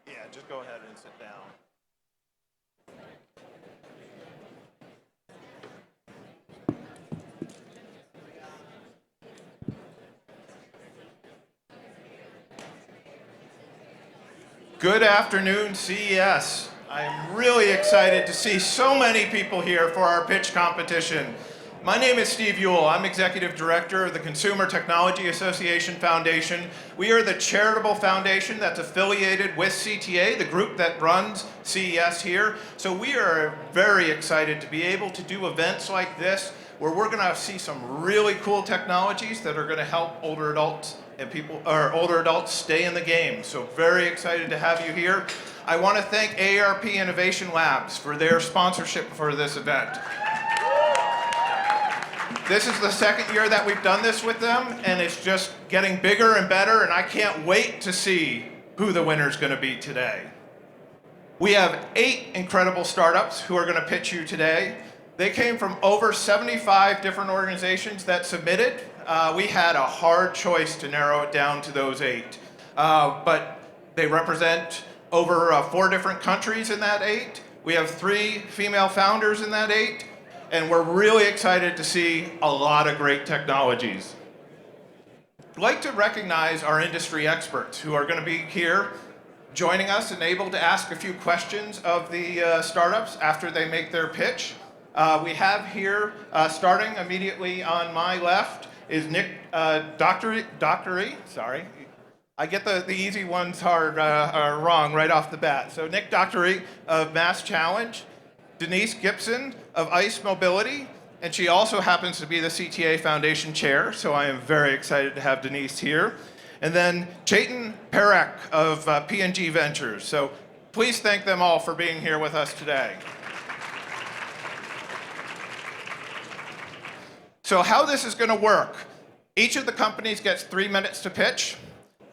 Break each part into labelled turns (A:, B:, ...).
A: Yeah, just go ahead and sit down. Good afternoon, CES. I am really excited to see so many people here for our pitch competition. My name is Steve Ewell. I'm Executive Director of the Consumer Technology Association Foundation. We are the charitable foundation that's affiliated with CTA, the group that runs CES here. So we are very excited to be able to do events like this where we're going to see some really cool technologies that are going to help older adults and older adults stay in the game. So very excited to have you here. I want to thank AARP Innovation Labs for their sponsorship for this event. This is the second year that we've done this with them, and it's just getting bigger and better, and I can't wait to see who the winner's going to be today. We have 8 incredible startups who are going to pitch you today. They came from over 75 different organizations that submitted. We had a hard choice to narrow it down to those 8, but they represent over 4 different countries in that 8. We have 3 female founders in that 8. And we're really excited to see a lot of great technologies. I'd like to recognize our industry experts who are going to be here joining us and able to ask a few questions of the startups after they make their pitch. We have here, starting immediately on my left, is Nick Dockery. Sorry. I get the easy ones wrong right off the bat. So Nick Dockery of Mass Challenge. Denise Gibson of ICE Mobility, and she also happens to be the CTA Foundation chair, so I am very excited to have Denise here. And then Chetan Parekh of P&G Ventures. So please thank them all for being here with us today. So how this is going to work, each of the companies gets 3 minutes to pitch.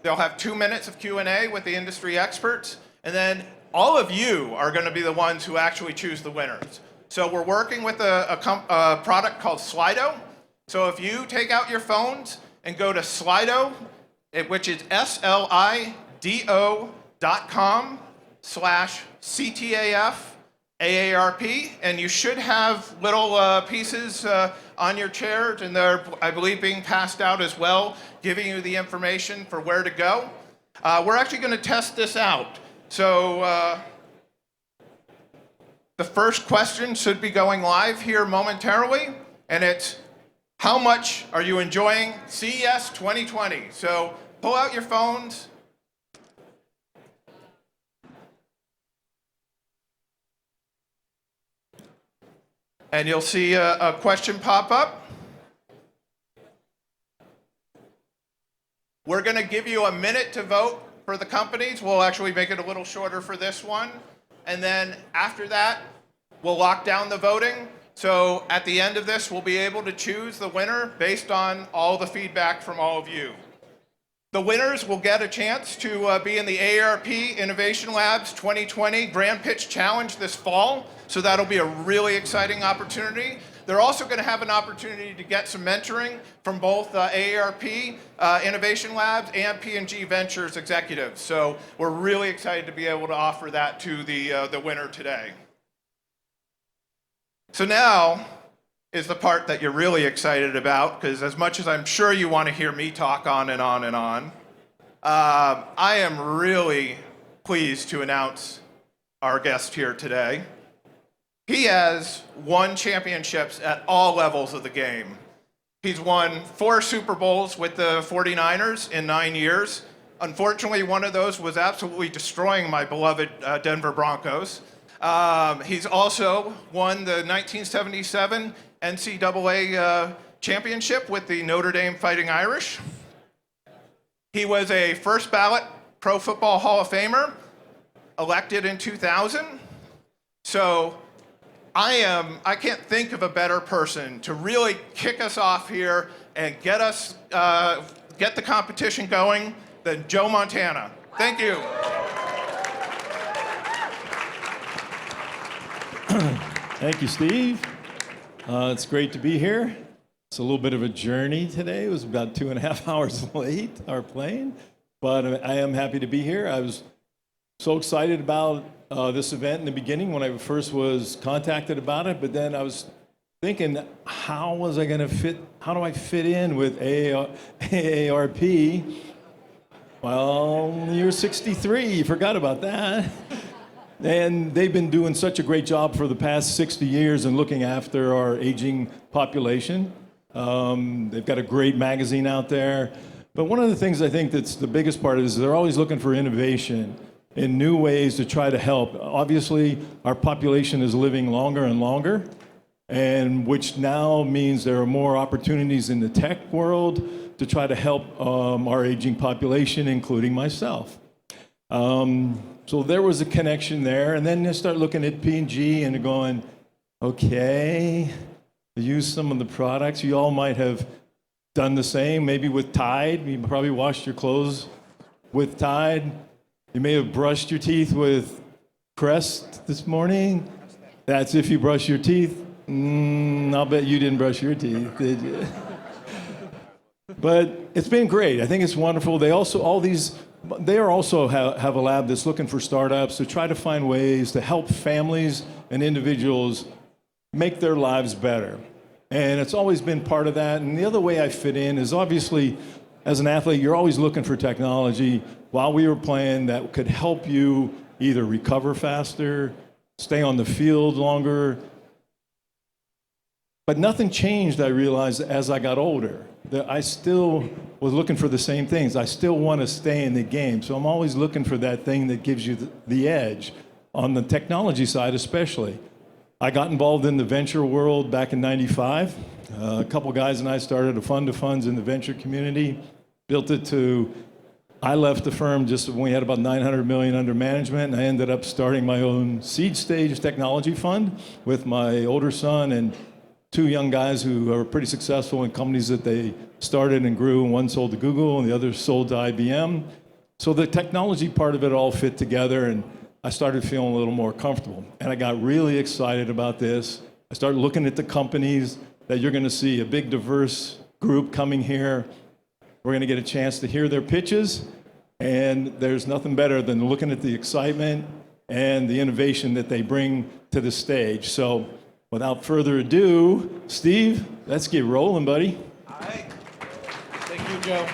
A: They'll have 2 minutes of Q&A with the industry experts, and then all of you are going to be the ones who actually choose the winners. So we're working with a product called Slido. So if you take out your phones and go to Slido, which is slido.com/CTAF AARP, and you should have little pieces on your chairs, and they're, I believe, being passed out as well, giving you the information for where to go. We're actually going to test this out. So the first question should be going live here momentarily, and it's, how much are you enjoying CES 2020? So pull out your phones. And you'll see a question pop up. We're going to give you a minute to vote for the companies. We'll actually make it a little shorter for this one. And then after that, we'll lock down the voting. So at the end of this, we'll be able to choose the winner based on all the feedback from all of you. The winners will get a chance to be in the AARP Innovation Labs 2020 Grand Pitch Challenge this fall. So that'll be a really exciting opportunity. They're also going to have an opportunity to get some mentoring from both AARP Innovation Labs and P&G Ventures executives. So we're really excited to be able to offer that to the winner today. So now is the part that you're really excited about, because as much as I'm sure you want to hear me talk on and on and on, I am really pleased to announce our guest here today. He has won championships at all levels of the game. He's won 4 Super Bowls with the 49ers in 9 years. Unfortunately, one of those was absolutely destroying my beloved Denver Broncos. He's also won the 1977 NCAA championship with the Notre Dame Fighting Irish. He was a first ballot Pro Football Hall of Famer, elected in 2000. So I can't think of a better person to really kick us off here and get the competition going than Joe Montana. Thank you.
B: Thank you, Steve. It's great to be here. It's a little bit of a journey today. It was about 2.5 hours late, our plane, but I am happy to be here. I was so excited about this event in the beginning when I first was contacted about it, but then I was thinking, how do I fit in with AARP? Well, you're 63, you forgot about that. And they've been doing such a great job for the past 60 years in looking after our aging population. They've got a great magazine out there. But one of the things I think that's the biggest part is they're always looking for innovation in new ways to try to help. Obviously, our population is living longer and longer, and which now means there are more opportunities in the tech world to try to help our aging population, including myself. So there was a connection there, and then you start looking at P&G and going, okay, use some of the products. You all might have done the same, maybe with Tide. You probably washed your clothes with Tide. You may have brushed your teeth with Crest this morning. That's if you brush your teeth. I'll bet you didn't brush your teeth, did you? But it's been great. I think it's wonderful. They also have a lab that's looking for startups to try to find ways to help families and individuals make their lives better. And it's always been part of that. And the other way I fit in is obviously, as an athlete, you're always looking for technology while we were playing that could help you either recover faster, stay on the field longer. But nothing changed, I realized, as I got older. That I still was looking for the same things. I still want to stay in the game. So I'm always looking for that thing that gives you the edge, on the technology side especially. I got involved in the venture world back in '95. A couple guys and I started a fund of funds in the venture community, built it to, I left the firm just when we had about 900 million under management, and I ended up starting my own seed stage technology fund with my older son and two young guys who are pretty successful in companies that they started and grew. One sold to Google and the other sold to IBM. So the technology part of it all fit together, and I started feeling a little more comfortable. And I got really excited about this. I started looking at the companies that you're going to see, a big diverse group coming here. We're going to get a chance to hear their pitches, and there's nothing better than looking at the excitement and the innovation that they bring to the stage. So without further ado, Steve, let's get rolling, buddy.
A: All right. Thank you, Joe.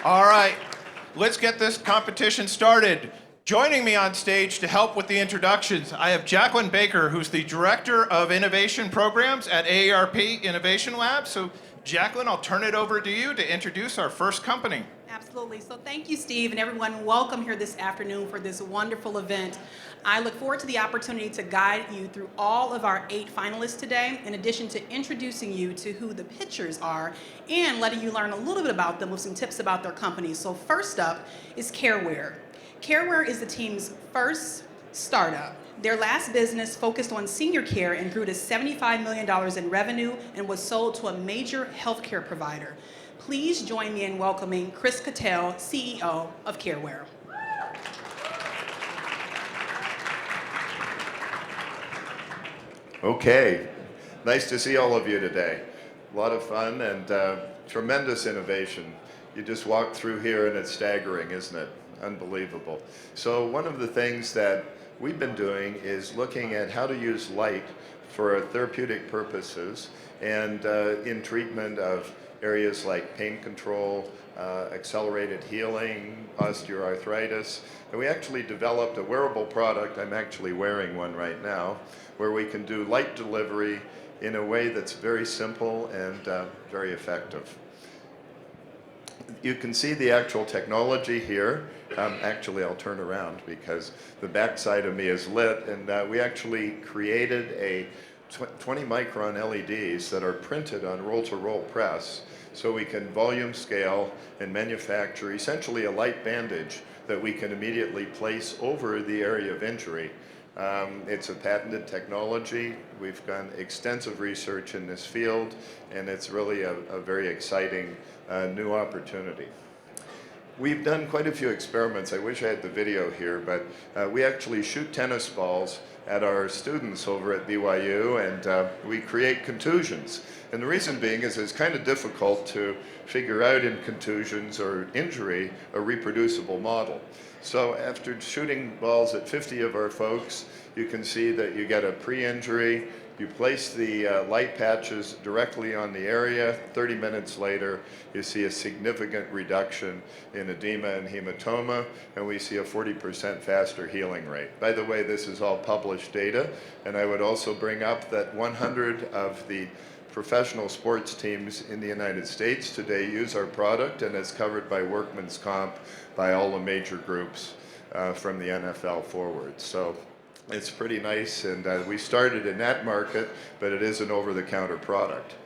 A: All right. Let's get this competition started. Joining me on stage to help with the introductions, I have Jacqueline Baker, who's the Director of Innovation Programs at AARP Innovation Lab. So, Jacqueline, I'll turn it over to you to introduce our first company.
C: Absolutely. So thank you, Steve, and everyone. Welcome here this afternoon for this wonderful event. I look forward to the opportunity to guide you through all of our 8 finalists today, in addition to introducing you to who the pitchers are and letting you learn a little bit about them with some tips about their companies. So first up is CareWare. CareWare is the team's first startup. Their last business focused on senior care and grew to $75 million in revenue and was sold to a major healthcare provider. Please join me in welcoming Chris Cattell, CEO of CareWare.
D: Okay, nice to see all of you today. A lot of fun and tremendous innovation. You just walk through here and it's staggering, isn't it? Unbelievable. So one of the things that we've been doing is looking at how to use light for therapeutic purposes and in treatment of areas like pain control, accelerated healing, osteoarthritis. And we actually developed a wearable product, I'm actually wearing one right now, where we can do light delivery in a way that's very simple and very effective. You can see the actual technology here. Actually, I'll turn around because the back side of me is lit, and we actually created a 20 micron LEDs that are printed on roll-to-roll press, so we can volume scale and manufacture essentially a light bandage that we can immediately place over the area of injury. It's a patented technology. We've done extensive research in this field, and it's really a very exciting new opportunity. We've done quite a few experiments. I wish I had the video here, but we actually shoot tennis balls at our students over at BYU, and we create contusions. And the reason being is it's kind of difficult to figure out in contusions or injury a reproducible model. So after shooting balls at 50 of our folks, you can see that you get a pre-injury. You place the light patches directly on the area. 30 minutes later, you see a significant reduction in edema and hematoma, and we see a 40% faster healing rate. By the way, this is all published data, and I would also bring up that 100 of the professional sports teams in the United States today use our product, and it's covered by workman's comp by all the major groups from the NFL forward. So it's pretty nice, and we started in that market, but it is an over-the-counter product.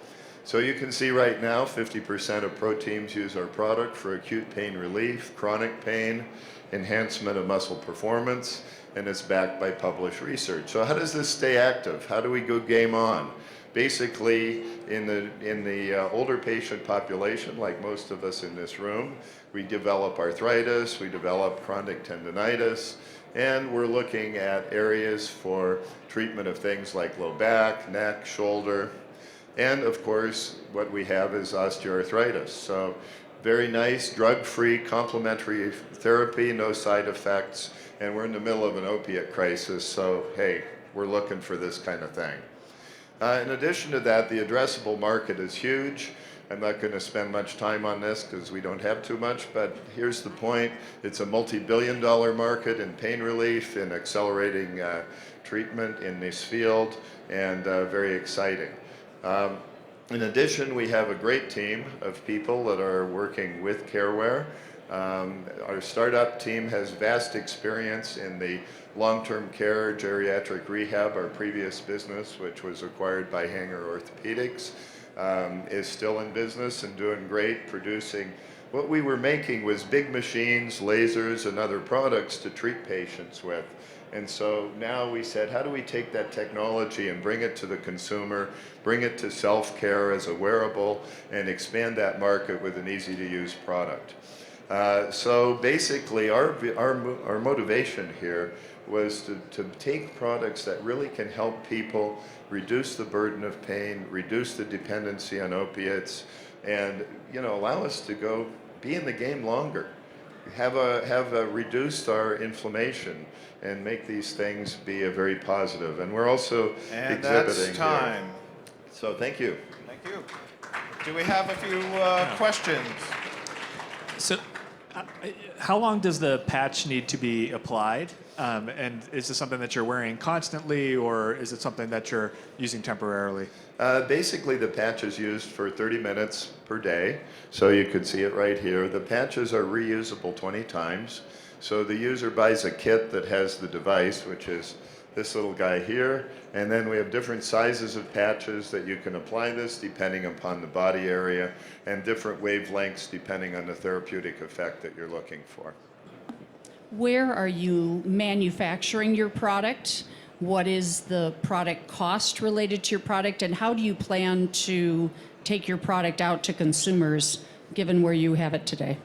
D: So you can see right now 50% of pro teams use our product for acute pain relief, chronic pain, enhancement of muscle performance, and it's backed by published research. So how does this stay active? How do we go game on? Basically, in the older patient population, like most of us in this room, we develop arthritis, we develop chronic tendonitis, and we're looking at areas for treatment of things like low back, neck, shoulder, and of course, what we have is osteoarthritis. So very nice, drug-free, complementary therapy, no side effects, and we're in the middle of an opiate crisis, so hey, we're looking for this kind of thing. In addition to that, the addressable market is huge. I'm not going to spend much time on this because we don't have too much, but here's the point. It's a multi-billion-dollar market in pain relief, in accelerating treatment in this field, and very exciting. In addition, we have a great team of people that are working with Careware. Our startup team has vast experience in the long-term care, geriatric rehab. Our previous business, which was acquired by Hanger Orthopedics, is still in business and doing great, producing. What we were making was big machines, lasers, and other products to treat patients with. And so now we said, how do we take that technology and bring it to the consumer, bring it to self-care as a wearable, and expand that market with an easy-to-use product? So basically, our motivation here was to take products that really can help people reduce the burden of pain, reduce the dependency on opiates, and allow us to go be in the game longer, have reduced our inflammation, and make these things be a very positive. And we're also
A: And
D: exhibiting
A: that's time.
D: here. So thank you.
A: Thank you. Do we have a few questions?
E: So, how long does the patch need to be applied? And is this something that you're wearing constantly, or is it something that you're using temporarily?
D: Basically, the patch is used for 30 minutes per day. So you could see it right here. The patches are reusable 20 times. So the user buys a kit that has the device, which is this little guy here. And then we have different sizes of patches that you can apply this depending upon the body area, and different wavelengths depending on the therapeutic effect that you're looking for.
F: Where are you manufacturing your product? What is the product cost related to your product? And how do you plan to take your product out to consumers, given where you have it today?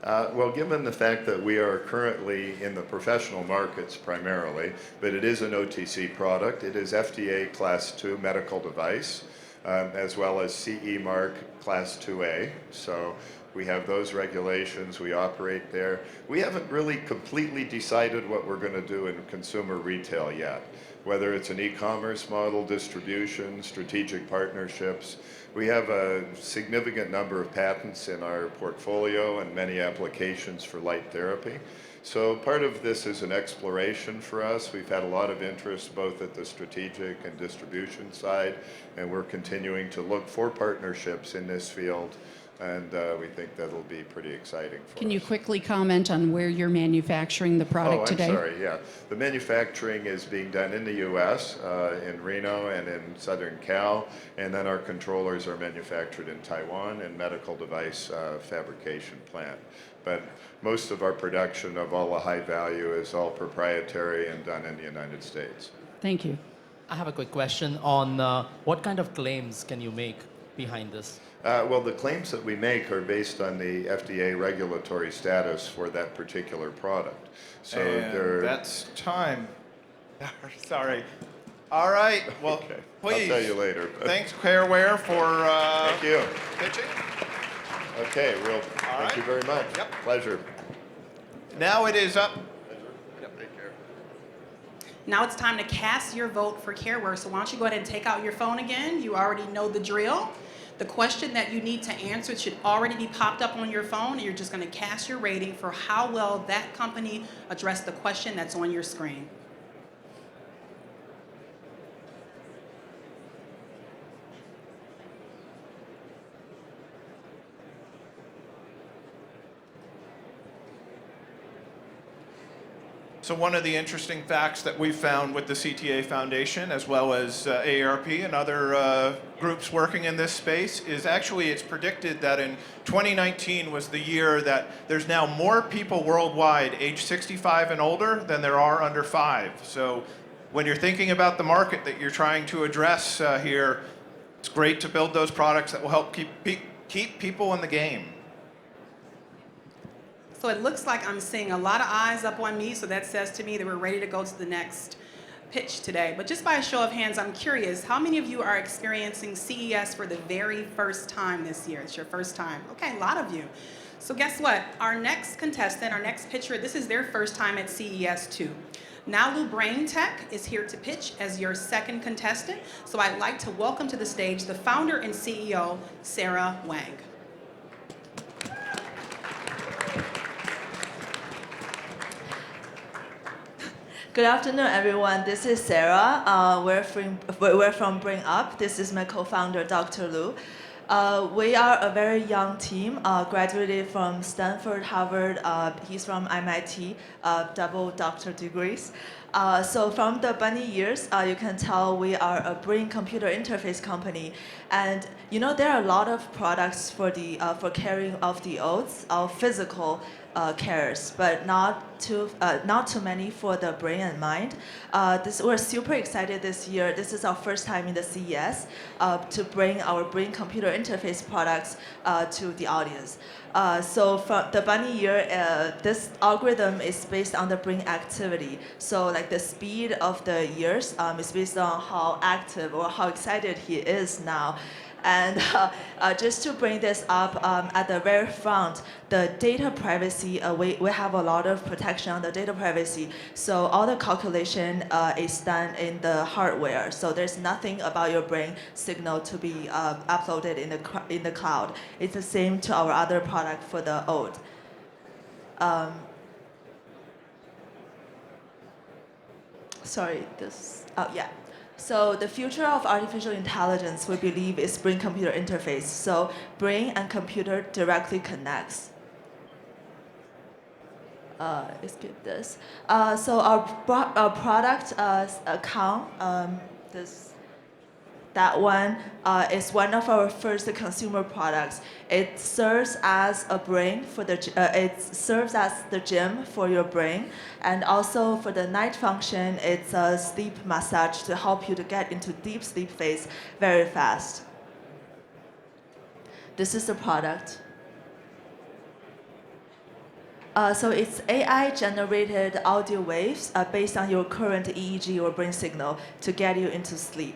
D: Well, given the fact that we are currently in the professional markets primarily, but it is an OTC product, it is FDA Class 2 medical device, as well as CE Mark Class 2A. So we have those regulations, we operate there. We haven't really completely decided what we're going to do in consumer retail yet, whether it's an e-commerce model, distribution, strategic partnerships. We have a significant number of patents in our portfolio and many applications for light therapy. So part of this is an exploration for us. We've had a lot of interest both at the strategic and distribution side, and we're continuing to look for partnerships in this field, and we think that'll be pretty exciting for us.
F: Can you quickly comment on where you're manufacturing the product today?
D: Oh, I'm sorry, yeah. The manufacturing is being done in the U.S., in Reno and in Southern Cal, and then our controllers are manufactured in Taiwan and medical device fabrication plant. But most of our production of all the high value is all proprietary and done in the United States.
F: Thank you.
G: I have a quick question on what kind of claims can you make behind this?
D: Well, the claims that we make are based on the FDA regulatory status for that particular product. So
A: And
D: they're...
A: that's time. Sorry. All right. Well,
D: Okay.
A: please.
D: I'll tell you later.
A: Thanks, Careware, for
D: Thank you.
A: pitching.
D: Okay,
A: All
D: thank you
A: right.
D: very much.
A: Yep.
D: Pleasure.
A: Now it is up.
D: Take care.
C: Now it's time to cast your vote for CareWorks. So why don't you go ahead and take out your phone again? You already know the drill. The question that you need to answer should already be popped up on your phone, and you're just going to cast your rating for how well that company addressed the question that's on your screen.
A: So one of the interesting facts that we found with the CTA Foundation, as well as AARP and other groups working in this space, is actually it's predicted that in 2019 was the year that there's now more people worldwide age 65 and older than there are under 5. So when you're thinking about the market that you're trying to address here, it's great to build those products that will help keep people in the game.
C: So it looks like I'm seeing a lot of eyes up on me, so that says to me that we're ready to go to the next pitch today. But just by a show of hands, I'm curious, how many of you are experiencing CES for the very first time this year? It's your first time. Okay, a lot of you. So guess what? Our next contestant, our next pitcher, this is their first time at CES too. Nalu Brain Tech is here to pitch as your second contestant. So I'd like to welcome to the stage the founder and CEO, Sarah Wang.
H: Good afternoon, everyone. This is Sarah. We're from Bring Up. This is my co-founder, Dr. Lu. We are a very young team, graduated from Stanford, Harvard. He's from MIT, double doctor degrees. So from the bunny years, you can tell we are a brain-computer interface company. And you know, there are a lot of products for caring of the oaths, of physical cares, but not too many for the brain and mind. We're super excited this year. This is our first time in the CES to bring our brain-computer interface products to the audience. So from the bunny year, this algorithm is based on the brain activity. So like the speed of the ears is based on how active or how excited he is now. And just to bring this up at the very front, the data privacy, we have a lot of protection on the data privacy. So all the calculation is done in the hardware. So there's nothing about your brain signal to be uploaded in the cloud. It's the same to our other product for the old. Yeah. So the future of artificial intelligence, we believe, is brain-computer interface. So brain and computer directly connects. Skip this. So our product account, that one is one of our first consumer products. It serves as a brain for it serves as the gym for your brain, and also for the night function, it's a sleep massage to help you to get into deep sleep phase very fast. This is the product. So it's AI-generated audio waves based on your current EEG or brain signal to get you into sleep.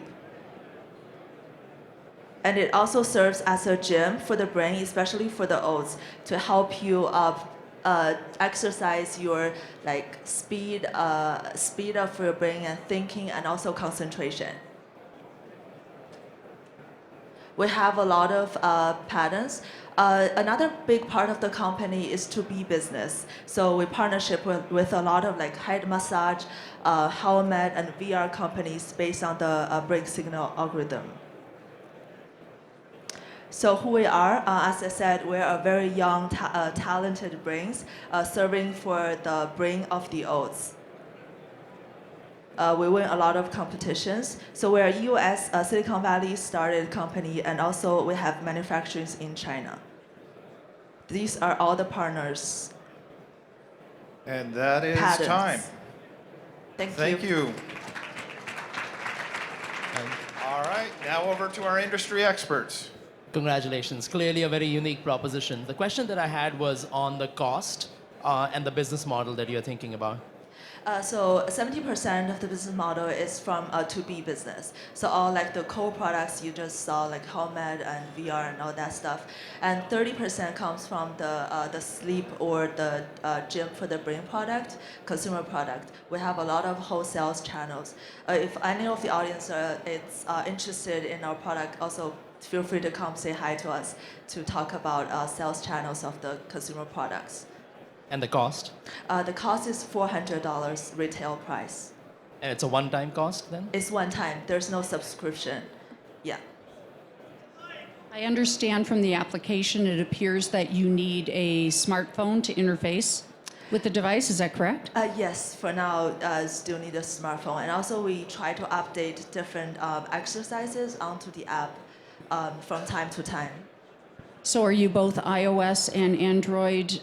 H: And it also serves as a gym for the brain, especially for the oaths, to help you exercise your speed of your brain and thinking, and also concentration. We have a lot of patents. Another big part of the company is to be business. So we partnership with a lot of head massage, helmet, and VR companies based on the brain signal algorithm. So who we are, as I said, we're a very young, talented brains serving for the brain of the oaths. We win a lot of competitions. So we're a US Silicon Valley started company, and also we have manufacturing in China. These are all the partners.
A: And that is
H: Patents.
A: time.
H: Thank you.
A: All right, now over to our industry experts.
G: Congratulations. Clearly a very unique proposition. The question that I had was on the cost and the business model that you're thinking about.
H: So 70% of the business model is from a 2B business. So all like the core products you just saw, like HomeMed and VR and all that stuff. And 30% comes from the sleep or the gym for the brain product, consumer product. We have a lot of wholesale channels. If any of the audience is interested in our product, also feel free to come say hi to us to talk about sales channels of the consumer products.
G: And the cost?
H: The cost is $400 retail price.
G: And it's a one-time cost then?
H: It's one time. There's no subscription. Yeah.
F: I understand from the application, it appears that you need a smartphone to interface with the device. Is that correct?
H: Yes, for now, still need a smartphone. And also, we try to update different exercises onto the app from time to time.
F: So are you both iOS and Android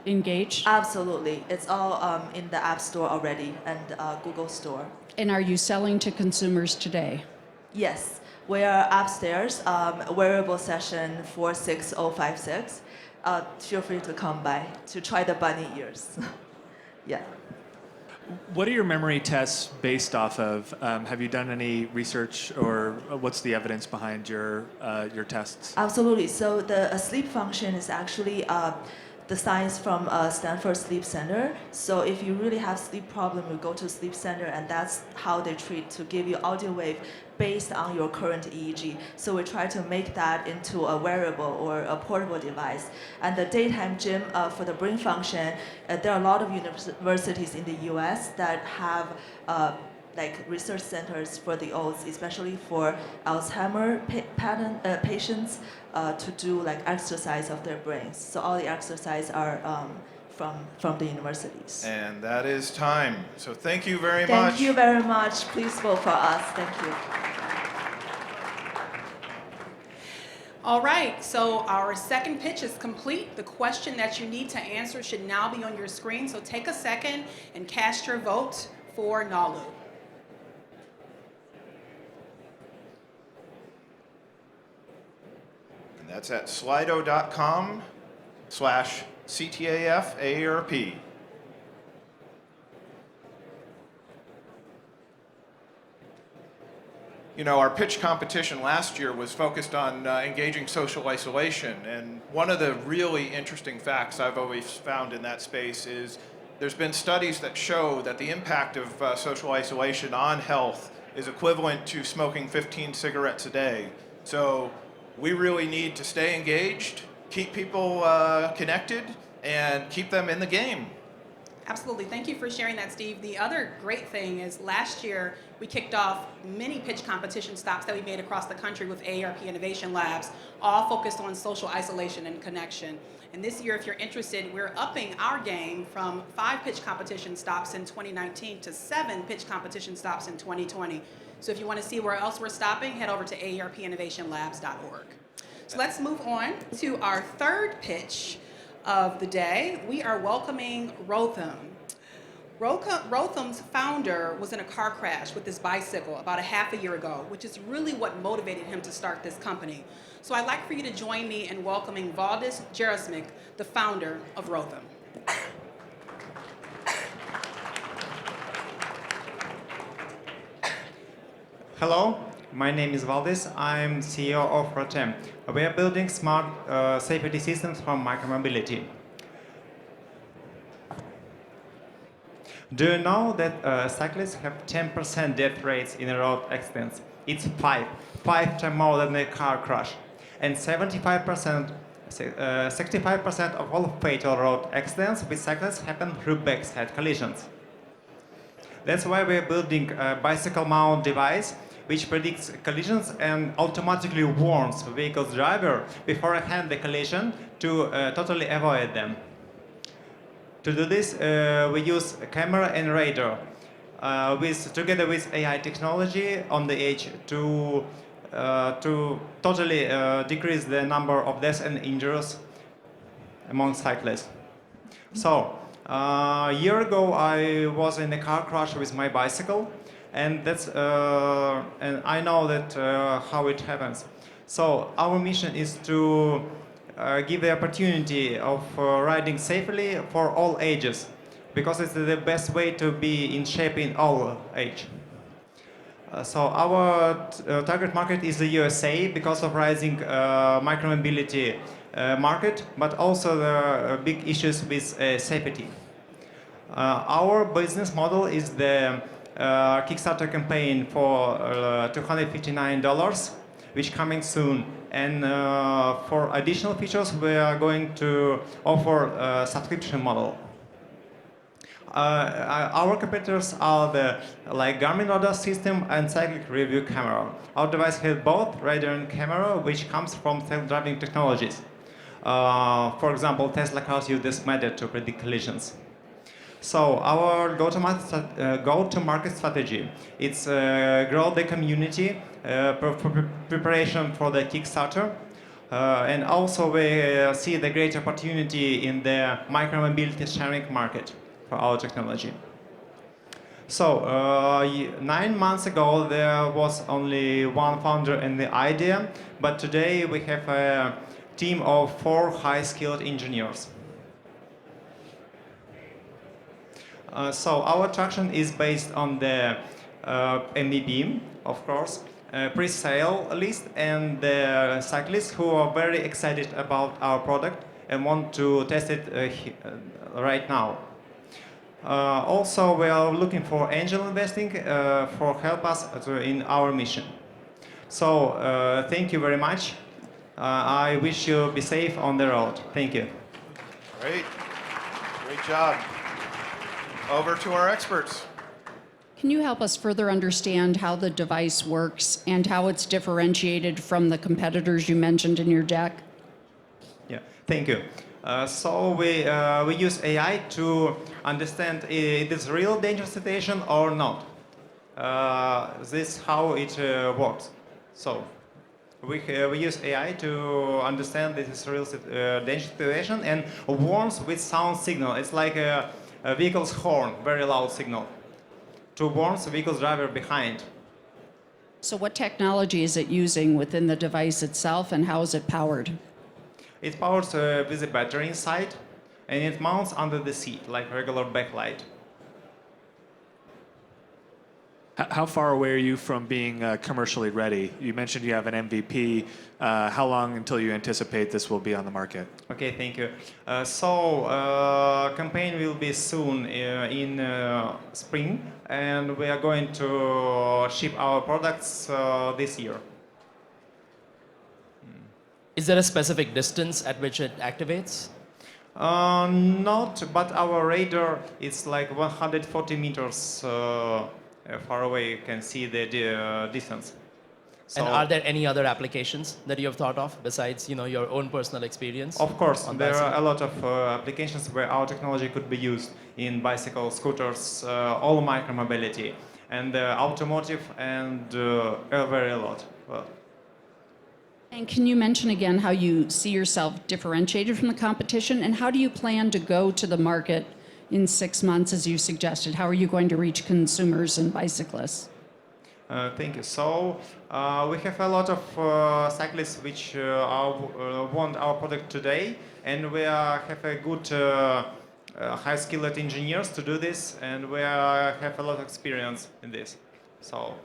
F: engaged?
H: Absolutely. It's all in the App Store already and Google Store.
F: And are you selling to consumers today?
H: Yes. We are upstairs, wearable session 46056. Feel free to come by to try the bunny ears. Yeah.
E: What are your memory tests based off of? Have you done any research, or what's the evidence behind your tests?
H: Absolutely. So the sleep function is actually the science from Stanford Sleep Center. So if you really have sleep problem, you go to sleep center, and that's how they treat to give you audio wave based on your current EEG. So we try to make that into a wearable or a portable device. And the daytime gym for the brain function, there are a lot of universities in the US that have like research centers for the olds, especially for Alzheimer patients, to do like exercise of their brains. So all the exercise are from the universities.
A: And that is time. So thank you very much.
H: Thank you very much. Please vote for us. Thank you.
C: All right, so our second pitch is complete. The question that you need to answer should now be on your screen. So take a second and cast your vote for Nalu.
A: And that's at slido.com/CTAFAERP. You know, our pitch competition last year was focused on engaging social isolation, and one of the really interesting facts I've always found in that space is there's been studies that show that the impact of social isolation on health is equivalent to smoking 15 cigarettes a day. So we really need to stay engaged, keep people connected, and keep them in the game.
C: Absolutely. Thank you for sharing that, Steve. The other great thing is last year we kicked off many pitch competition stops that we made across the country with AARP Innovation Labs, all focused on social isolation and connection. And this year, if you're interested, we're upping our game from 5 pitch competition stops in 2019 to 7 pitch competition stops in 2020. So if you want to see where else we're stopping, head over to aarpinnovationlabs.org. So let's move on to our third pitch of the day. We are welcoming Rotham. Rotham's founder was in a car crash with his bicycle about a half a year ago, which is really what motivated him to start this company. So I'd like for you to join me in welcoming Valdis Jarosmik, the founder of Rotham.
I: Hello, my name is Valdis. I'm CEO of Rotham. We are building smart safety systems for micromobility. Do you know that cyclists have 10% death rates in road accidents? It's five times more than a car crash. And 65% of all fatal road accidents with cyclists happen through backside collisions. That's why we're building a bicycle mount device which predicts collisions and automatically warns the vehicle's driver beforehand the collision to totally avoid them. To do this, we use a camera and radar together with AI technology on the edge to totally decrease the number of deaths and injuries among cyclists. So, a year ago I was in a car crash with my bicycle, and and I know that how it happens. So our mission is to give the opportunity of riding safely for all ages, because it's the best way to be in shape in all age. So our target market is the USA because of rising micromobility market, but also the big issues with safety. Our business model is the Kickstarter campaign for $259, which coming soon. And for additional features, we are going to offer a subscription model. Our competitors are the Garmin radar system and cyclic review camera. Our device has both radar and camera, which comes from self-driving technologies. For example, Tesla cars use this method to predict collisions. So our go-to-market strategy, it's grow the community, preparation for the Kickstarter, and also we see the great opportunity in the micromobility sharing market for our technology. So 9 months ago there was only one founder and the idea, but today we have a team of 4 high-skilled engineers. So our traction is based on the MVP, of course, pre-sale list, and the cyclists who are very excited about our product and want to test it right now. Also, we are looking for angel investing for help us in our mission. So thank you very much. I wish you be safe on the road. Thank you.
A: Great. Great job. Over to our experts.
F: Can you help us further understand how the device works and how it's differentiated from the competitors you mentioned in your deck?
I: Yeah, thank you. So we use AI to understand if it's real dangerous situation or not. This is how it works. So we use AI to understand this is real dangerous situation and warns with sound signal. It's like a vehicle's horn, very loud signal, to warn the vehicle's driver behind.
F: So what technology is it using within the device itself, and how is it powered?
I: It's powered with a battery inside, and it mounts under the seat like regular backlight.
E: How far away are you from being commercially ready? You mentioned you have an MVP. How long until you anticipate this will be on the market?
I: Okay, thank you. Campaign will be soon in spring, and we are going to ship our products this year.
G: Is there a specific distance at which it activates?
I: Not, but our radar is like 140 meters far away. You can see the distance. So,
G: And are there any other applications that you have thought of besides, your own personal experience?
I: of course,
G: on
I: there
G: bicycle?
I: are a lot of applications where our technology could be used in bicycles, scooters, all micromobility, and automotive, and very a lot.
F: And can you mention again how you see yourself differentiated from the competition, and how do you plan to go to the market in 6 months, as you suggested? How are you going to reach consumers and bicyclists?
I: Thank you. So we have a lot of cyclists which want our product today, and we have a good high-skilled engineers to do this, and we have a lot of experience in this. So,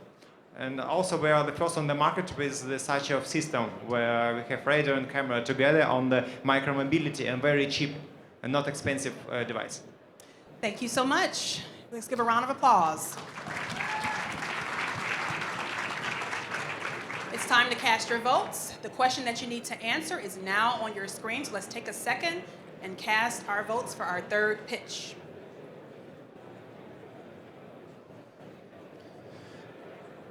I: and also we are the first on the market with such a system where we have radar and camera together on the micromobility and very cheap and not expensive device.
C: Thank you so much. Let's give a round of applause. It's time to cast your votes. The question that you need to answer is now on your screen, so let's take a second and cast our votes for our third pitch.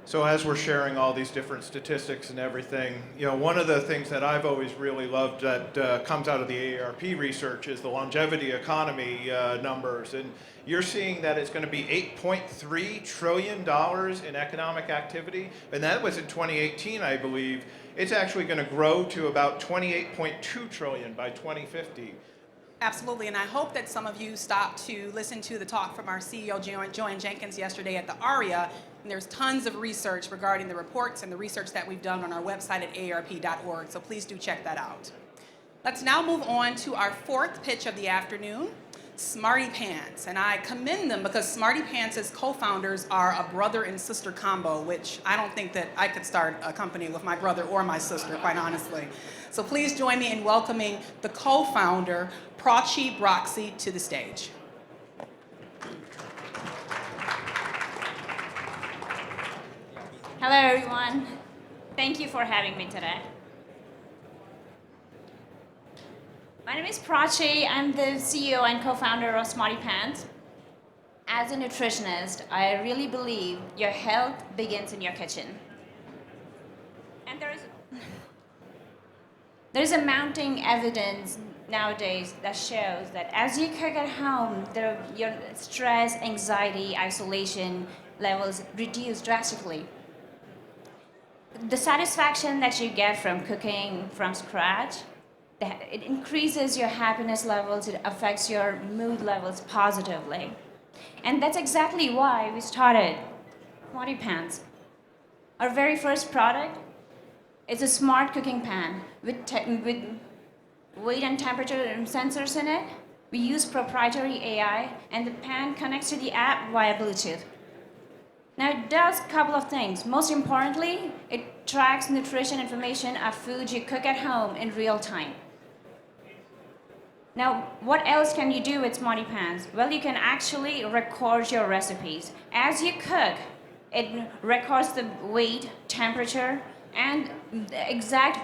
A: So as we're sharing all these different statistics and everything, one of the things that I've always really loved that comes out of the AARP research is the longevity economy numbers. And you're seeing that it's going to be $8.3 trillion in economic activity. And that was in 2018, I believe. It's actually going to grow to about $28.2 trillion by 2050.
C: Absolutely, and I hope that some of you stopped to listen to the talk from our CEO, Joanne Jenkins, yesterday at the ARIA. And there's tons of research regarding the reports and the research that we've done on our website at aarp.org, so please do check that out. Let's now move on to our fourth pitch of the afternoon. Smarty Pants. And I commend them because Smarty Pants' co-founders are a brother and sister combo, which I don't think that I could start a company with my brother or my sister, quite honestly. So please join me in welcoming the co-founder, Prachi Broxy, to the stage.
J: Hello, everyone. Thank you for having me today. My name is Prachi. I'm the CEO and co-founder of Smarty Pants. As a nutritionist, I really believe your health begins in your kitchen. And there's a mounting evidence nowadays that shows that as you cook at home, your stress, anxiety, isolation levels reduce drastically. The satisfaction that you get from cooking from scratch, it increases your happiness levels, it affects your mood levels positively. And that's exactly why we started Smarty Pants. Our very first product is a smart cooking pan with weight and temperature sensors in it. We use proprietary AI, and the pan connects to the app via Bluetooth. Now, it does a couple of things. Most importantly, it tracks nutrition information of food you cook at home in real time. Now, what else can you do with Smarty Pants? Well, you can actually record your recipes. As you cook, it records the weight, temperature, and the exact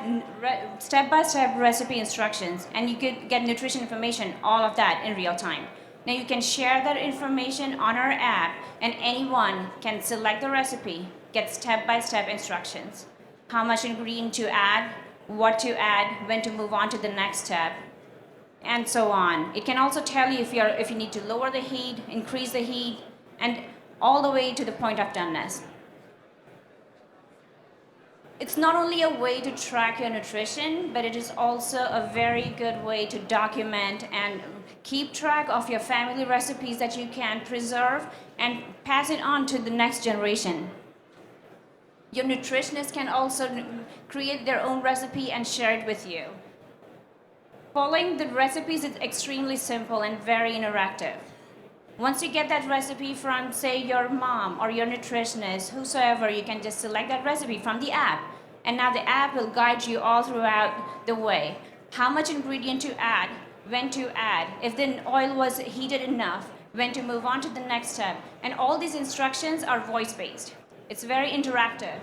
J: step-by-step recipe instructions, and you could get nutrition information, all of that in real time. Now you can share that information on our app, and anyone can select the recipe, get step-by-step instructions, how much ingredient to add, what to add, when to move on to the next step, and so on. It can also tell you if you need to lower the heat, increase the heat, and all the way to the point of doneness. It's not only a way to track your nutrition, but it is also a very good way to document and keep track of your family recipes that you can preserve and pass it on to the next generation. Your nutritionists can also create their own recipe and share it with you. Following the recipes is extremely simple and very interactive. Once you get that recipe from, say, your mom or your nutritionist, whosoever, you can just select that recipe from the app. And now the app will guide you all throughout the way. How much ingredient to add, when to add, if the oil was heated enough, when to move on to the next step. And all these instructions are voice-based. It's very interactive.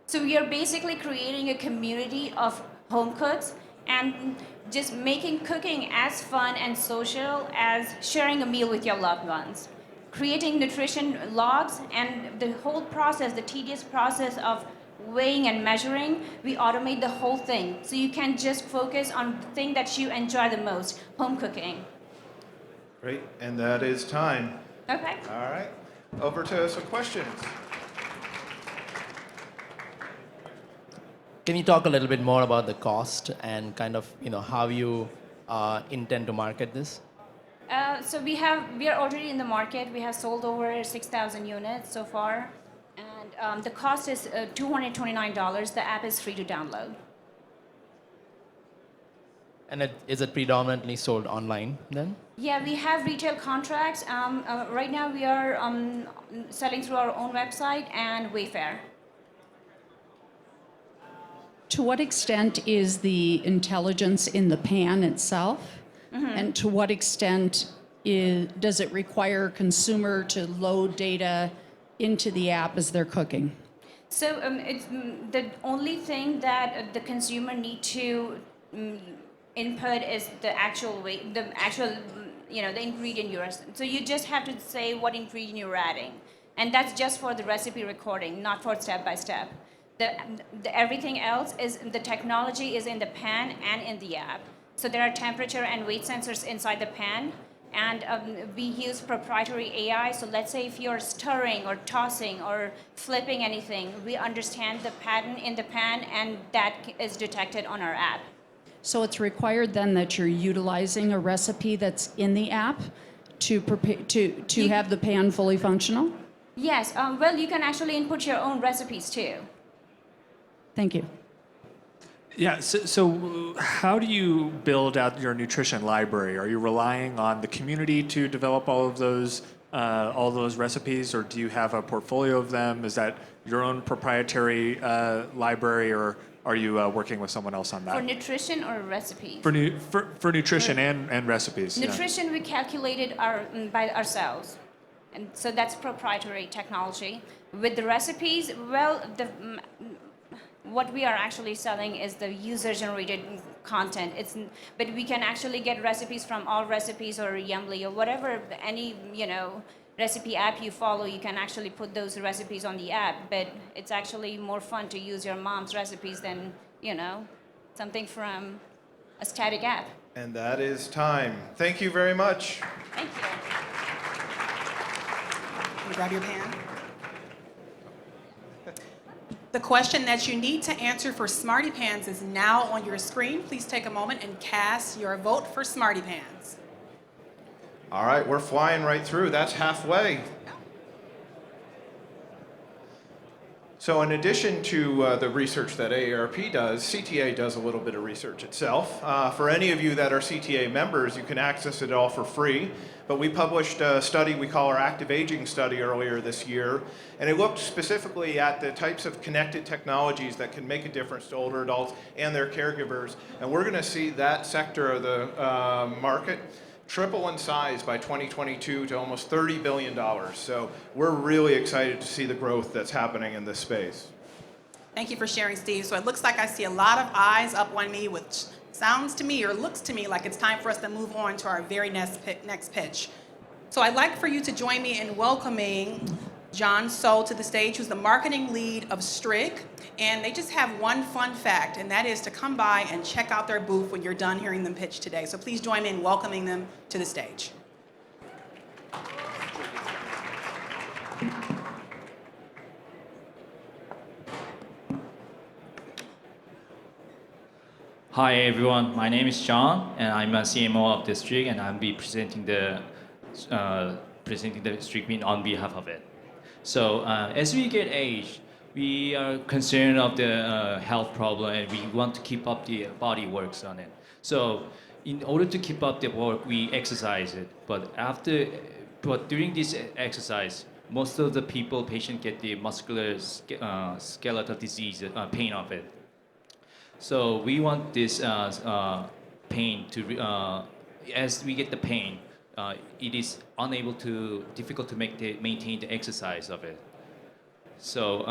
J: So we are basically creating a community of home cooks and just making cooking as fun and social as sharing a meal with your loved ones. Creating nutrition logs and the whole process, the tedious process of weighing and measuring, we automate the whole thing. So you can just focus on the thing that you enjoy the most, home cooking.
A: Great, and that is time.
J: Okay.
A: All right, over to some questions.
G: Can you talk a little bit more about the cost and kind of how you intend to market this?
J: So we are already in the market. We have sold over 6,000 units so far, and the cost is $229. The app is free to download.
G: And is it predominantly sold online then?
J: Yeah, we have retail contracts. Right now we are selling through our own website and Wayfair.
F: To what extent is the intelligence in the pan itself? Mm-hmm. And to what extent does it require a consumer to load data into the app as they're cooking?
J: So it's the only thing that the consumer need to input is the actual weight, the ingredient you're. So you just have to say what ingredient you're adding, and that's just for the recipe recording, not for step by step. Everything else is the technology is in the pan and in the app. So there are temperature and weight sensors inside the pan, and we use proprietary AI. So let's say if you're stirring or tossing or flipping anything, we understand the pattern in the pan, and that is detected on our app.
F: So it's required then that you're utilizing a recipe that's in the app to prepare to have the pan fully functional?
J: Yes. Well, you can actually input your own recipes too.
F: Thank you.
E: Yeah, so how do you build out your nutrition library? Are you relying on the community to develop all those recipes, or do you have a portfolio of them? Is that your own proprietary library, or are you working with someone else on
J: For
E: that?
J: nutrition or recipes?
E: For nutrition and recipes. Yeah.
J: Nutrition we calculated by ourselves, and so that's proprietary technology. With the recipes, well, what we are actually selling is the user-generated content. But we can actually get recipes from All Recipes or Yumly or whatever, any recipe app you follow. You can actually put those recipes on the app. But it's actually more fun to use your mom's recipes than something from a static app.
A: And that is time. Thank you very much.
J: Thank you.
C: Can you grab your pen? The question that you need to answer for Smarty Pans is now on your screen. Please take a moment and cast your vote for Smarty Pans.
A: All right, we're flying right through. That's halfway. So in addition to the research that AARP does, CTA does a little bit of research itself. For any of you that are CTA members, you can access it all for free. But we published a study we call our Active Aging Study earlier this year, and it looked specifically at the types of connected technologies that can make a difference to older adults and their caregivers. And we're going to see that sector of the market triple in size by 2022 to almost $30 billion. So we're really excited to see the growth that's happening in this space.
C: Thank you for sharing, Steve. So it looks like I see a lot of eyes up on me, which sounds to me or looks to me like it's time for us to move on to our very next pitch. So I'd like for you to join me in welcoming John Soule to the stage, who's the marketing lead of Strig. And they just have one fun fact, and that is to come by and check out their booth when you're done hearing them pitch today. So please join me in welcoming them to the stage.
K: Hi everyone, my name is John, and I'm a CMO of the Strig, and I'll be presenting the Strig on behalf of it. So as we get age, we are concerned of the health problem, and we want to keep up the body works on it. So in order to keep up the work, we exercise it. But during this exercise, most of the patients get the muscular skeletal disease, pain of it. So we want this pain to, as we get the pain, it is difficult to maintain the exercise of it. So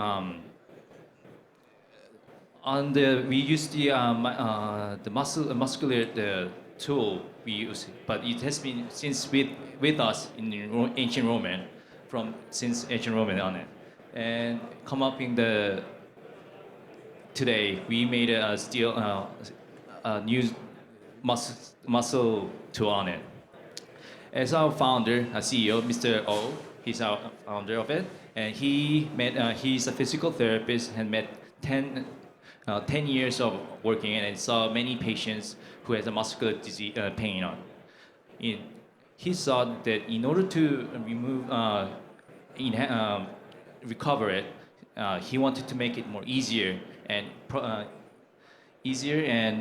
K: we use the muscular tool we use, but it has been since with us in ancient Roman, since ancient Roman on it, and come up in the. Today, we made a new muscle tool on it. As our founder, CEO, Mr. O, he's our founder of it, and he's a physical therapist and met 10 years of working and saw many patients who has a muscular disease, pain on. He saw that in order to recover it, he wanted to make it more easier and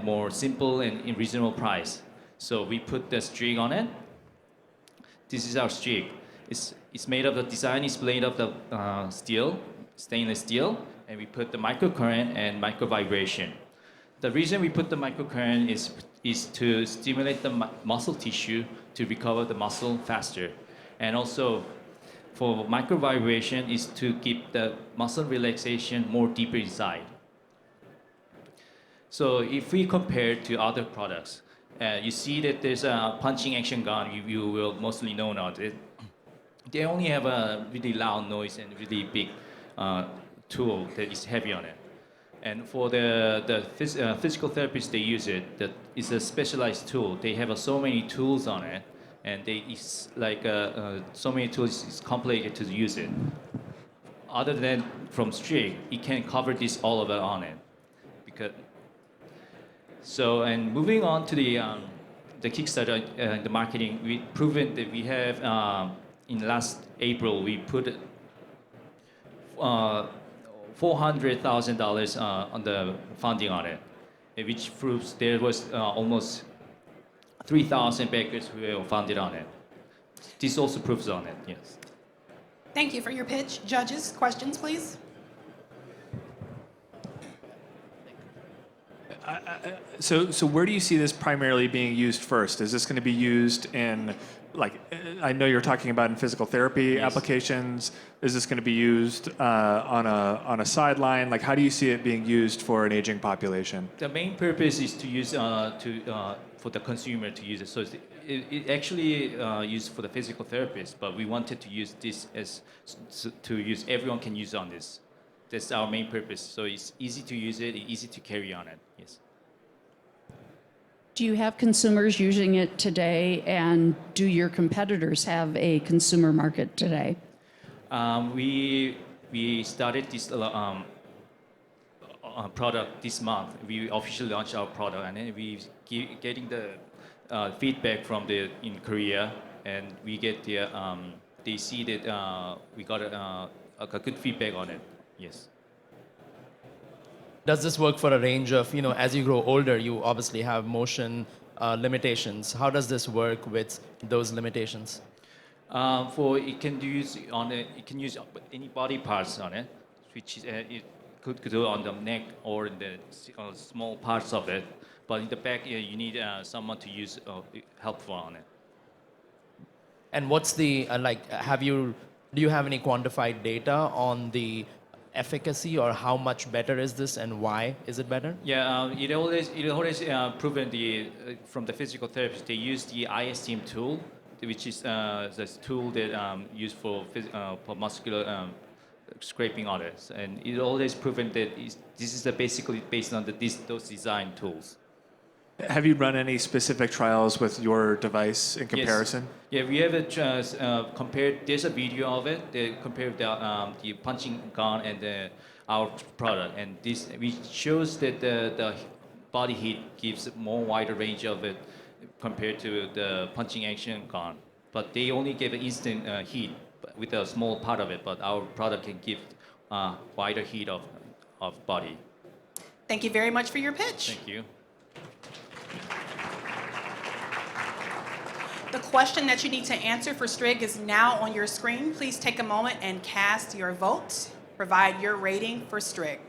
K: more simple and in reasonable price. So we put the Strig on it. This is our Strig. It's made of the design is made of the stainless steel, and we put the microcurrent and micro vibration. The reason we put the microcurrent is to stimulate the muscle tissue to recover the muscle faster, and also for micro vibration is to keep the muscle relaxation more deeper inside. So if we compare to other products, you see that there's a punching action gun, you will mostly know of it. They only have a really loud noise and really big tool that is heavy on it. And for the physical therapists, they use it. It's a specialized tool. They have so many tools on it, and it's like so many tools. It's complicated to use it. Other than from Strig, it can cover this all of it on it. And moving on to the Kickstarter, the marketing, we proven that we have in last April we put $400,000 on the funding on it, which proves there was almost 3,000 bakers who were founded on it. This also proves on it, yes.
C: Thank you for your pitch. Judges, questions, please.
E: So where do you see this primarily being used first? Is this going to be used in, like, I know you're talking about in physical therapy applications. Is this going to be used on a sideline? Like, how do you see it being used for an aging population?
K: The main purpose is to use for the consumer to use it. So it actually used for the physical therapist, but we wanted to use this as everyone can use on this. That's our main purpose. So it's easy to use it, easy to carry on it. Yes.
F: Do you have consumers using it today, and do your competitors have a consumer market today?
K: We started this product this month. We officially launched our product, and then we getting the feedback from in Korea, and we get they see that we got a good feedback on it. Yes.
G: Does this work for a range of, as you grow older, you obviously have motion limitations. How does this work with those limitations?
K: It can use any body parts on it, which is, it could do on the neck or in the small parts of it. But in the back, you need someone to use helpful on it.
G: And what's the do you have any quantified data on the efficacy, or how much better is this and why is it better?
K: Yeah, it always proven from the physical therapist. They use the ISTM tool, which is the tool that used for muscular scraping on it, and it always proven that this is basically based on those design tools.
E: Have you run any specific trials with your device in comparison?
K: Yes. Yeah, we have compared. There's a video of it. They compared the punching gun and our product, and this shows that the body heat gives more wider range of it compared to the punching action gun. But they only give an instant heat with a small part of it. But our product can give wider heat of body.
C: Thank you very much for your pitch.
K: Thank you.
C: The question that you need to answer for Strig is now on your screen. Please take a moment and cast your vote. Provide your rating for Strig.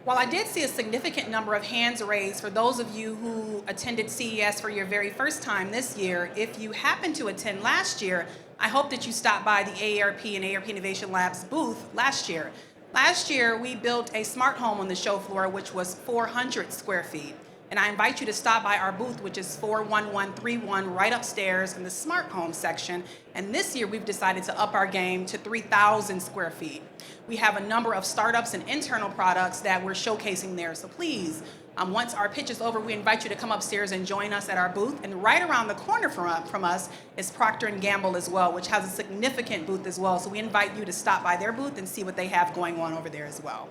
C: While I did see a significant number of hands raised for those of you who attended CES for your very first time this year, if you happened to attend last year, I hope that you stopped by the AARP and AARP Innovation Labs booth last year. Last year, we built a smart home on the show floor, which was 400 square feet. And I invite you to stop by our booth, which is 41131, right upstairs in the smart home section. And this year, we've decided to up our game to 3,000 square feet. We have a number of startups and internal products that we're showcasing there. So please, once our pitch is over, we invite you to come upstairs and join us at our booth. And right around the corner from us is Procter & Gamble as well, which has a significant booth as well. So we invite you to stop by their booth and see what they have going on over there as well.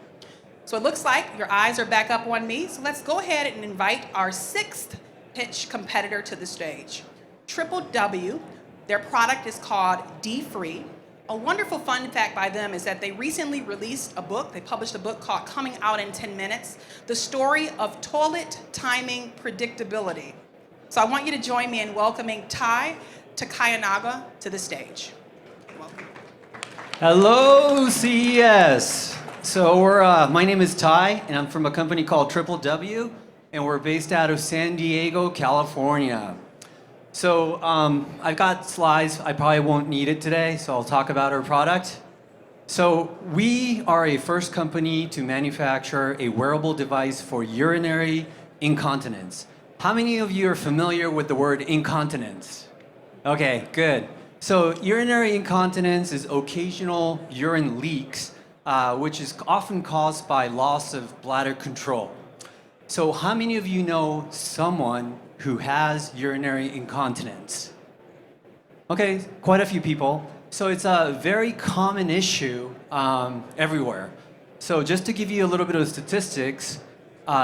C: So it looks like your eyes are back up on me. So let's go ahead and invite our sixth pitch competitor to the stage. Triple W, their product is called D-Free. A wonderful fun fact by them is that they recently released a book. They published a book called Coming Out in 10 Minutes, the story of toilet timing predictability. So I want you to join me in welcoming Tai Takayanaga to the stage. Welcome.
L: Hello, CES. So my name is Ty, and I'm from a company called Triple W, and we're based out of San Diego, California. So I've got slides. I probably won't need it today, so I'll talk about our product. So we are a first company to manufacture a wearable device for urinary incontinence. How many of you are familiar with the word incontinence? Okay, good. So urinary incontinence is occasional urine leaks, which is often caused by loss of bladder control. So how many of you know someone who has urinary incontinence? Okay, quite a few people. So it's a very common issue everywhere. So just to give you a little bit of statistics,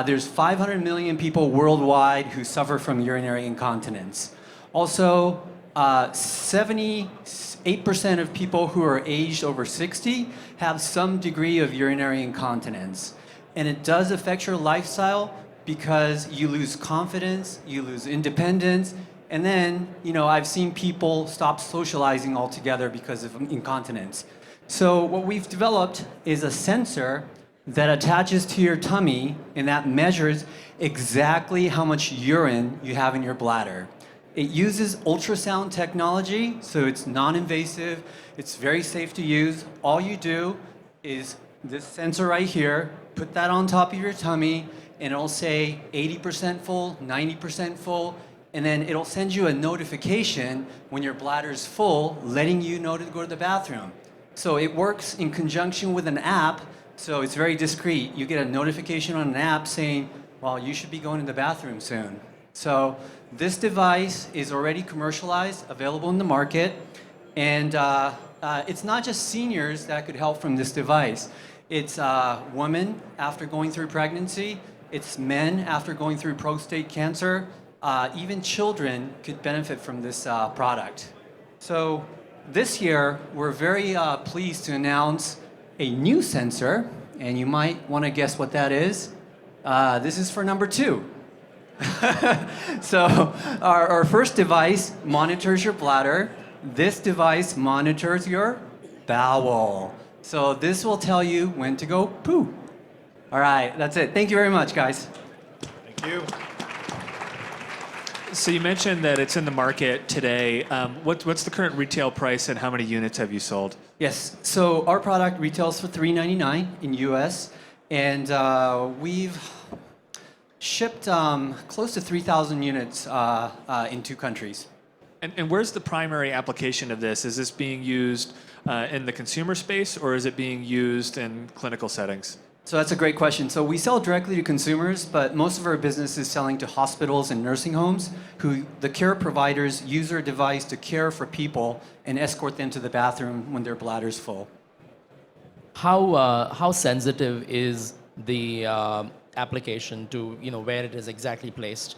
L: there's 500 million people worldwide who suffer from urinary incontinence. Also, 78% of people who are aged over 60 have some degree of urinary incontinence. And it does affect your lifestyle because you lose confidence, you lose independence, and then, I've seen people stop socializing altogether because of incontinence. So what we've developed is a sensor that attaches to your tummy and that measures exactly how much urine you have in your bladder. It uses ultrasound technology, so it's non-invasive, it's very safe to use. All you do is this sensor right here, put that on top of your tummy, and it'll say 80% full, 90% full, and then it'll send you a notification when your bladder's full, letting you know to go to the bathroom. So it works in conjunction with an app, so it's very discreet. You get a notification on an app saying, well, you should be going to the bathroom soon. So this device is already commercialized, available in the market, and it's not just seniors that could help from this device. It's women after going through pregnancy, it's men after going through prostate cancer, even children could benefit from this product. So this year, we're very pleased to announce a new sensor, and you might want to guess what that is. This is for number 2. So our first device monitors your bladder. This device monitors your bowel. So this will tell you when to go poo. All right, that's it. Thank you very much, guys.
A: Thank you.
E: So you mentioned that it's in the market today. What's the current retail price and how many units have you sold?
L: Yes, so our product retails for $3.99 in US, and we've shipped close to 3,000 units in 2 countries.
E: And where's the primary application of this? Is this being used in the consumer space, or is it being used in clinical settings?
L: So that's a great question. So we sell directly to consumers, but most of our business is selling to hospitals and nursing homes, who the care providers use our device to care for people and escort them to the bathroom when their bladder's full.
G: How sensitive is the application to where it is exactly placed?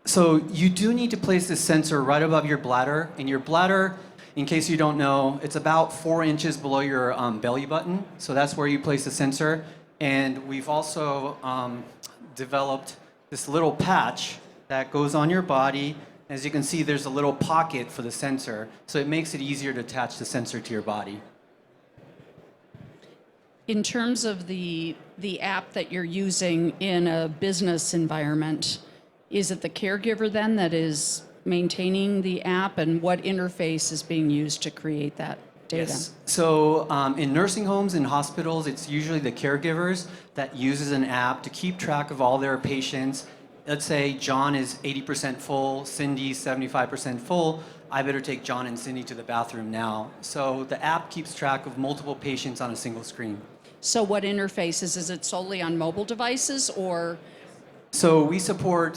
L: So you do need to place this sensor right above your bladder, and your bladder, in case you don't know, it's about 4 inches below your belly button. So that's where you place the sensor. And we've also developed this little patch that goes on your body. As you can see, there's a little pocket for the sensor, so it makes it easier to attach the sensor to your body.
F: In terms of the app that you're using in a business environment, is it the caregiver then that is maintaining the app, and what interface is being used to create that data?
L: Yes. So in nursing homes and hospitals, it's usually the caregivers that uses an app to keep track of all their patients. Let's say John is 80% full, Cindy's 75% full. I better take John and Cindy to the bathroom now. So the app keeps track of multiple patients on a single screen.
F: So what interfaces? Is it solely on mobile devices, or?
L: So we support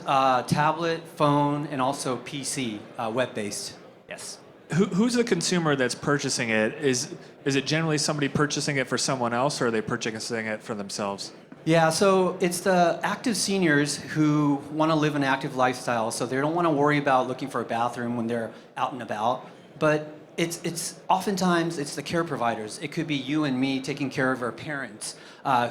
L: tablet, phone, and also PC, web-based. Yes.
E: Who's the consumer that's purchasing it? Is it generally somebody purchasing it for someone else, or are they purchasing it for themselves?
L: Yeah, so it's the active seniors who want to live an active lifestyle, so they don't want to worry about looking for a bathroom when they're out and about. But it's oftentimes it's the care providers. It could be you and me taking care of our parents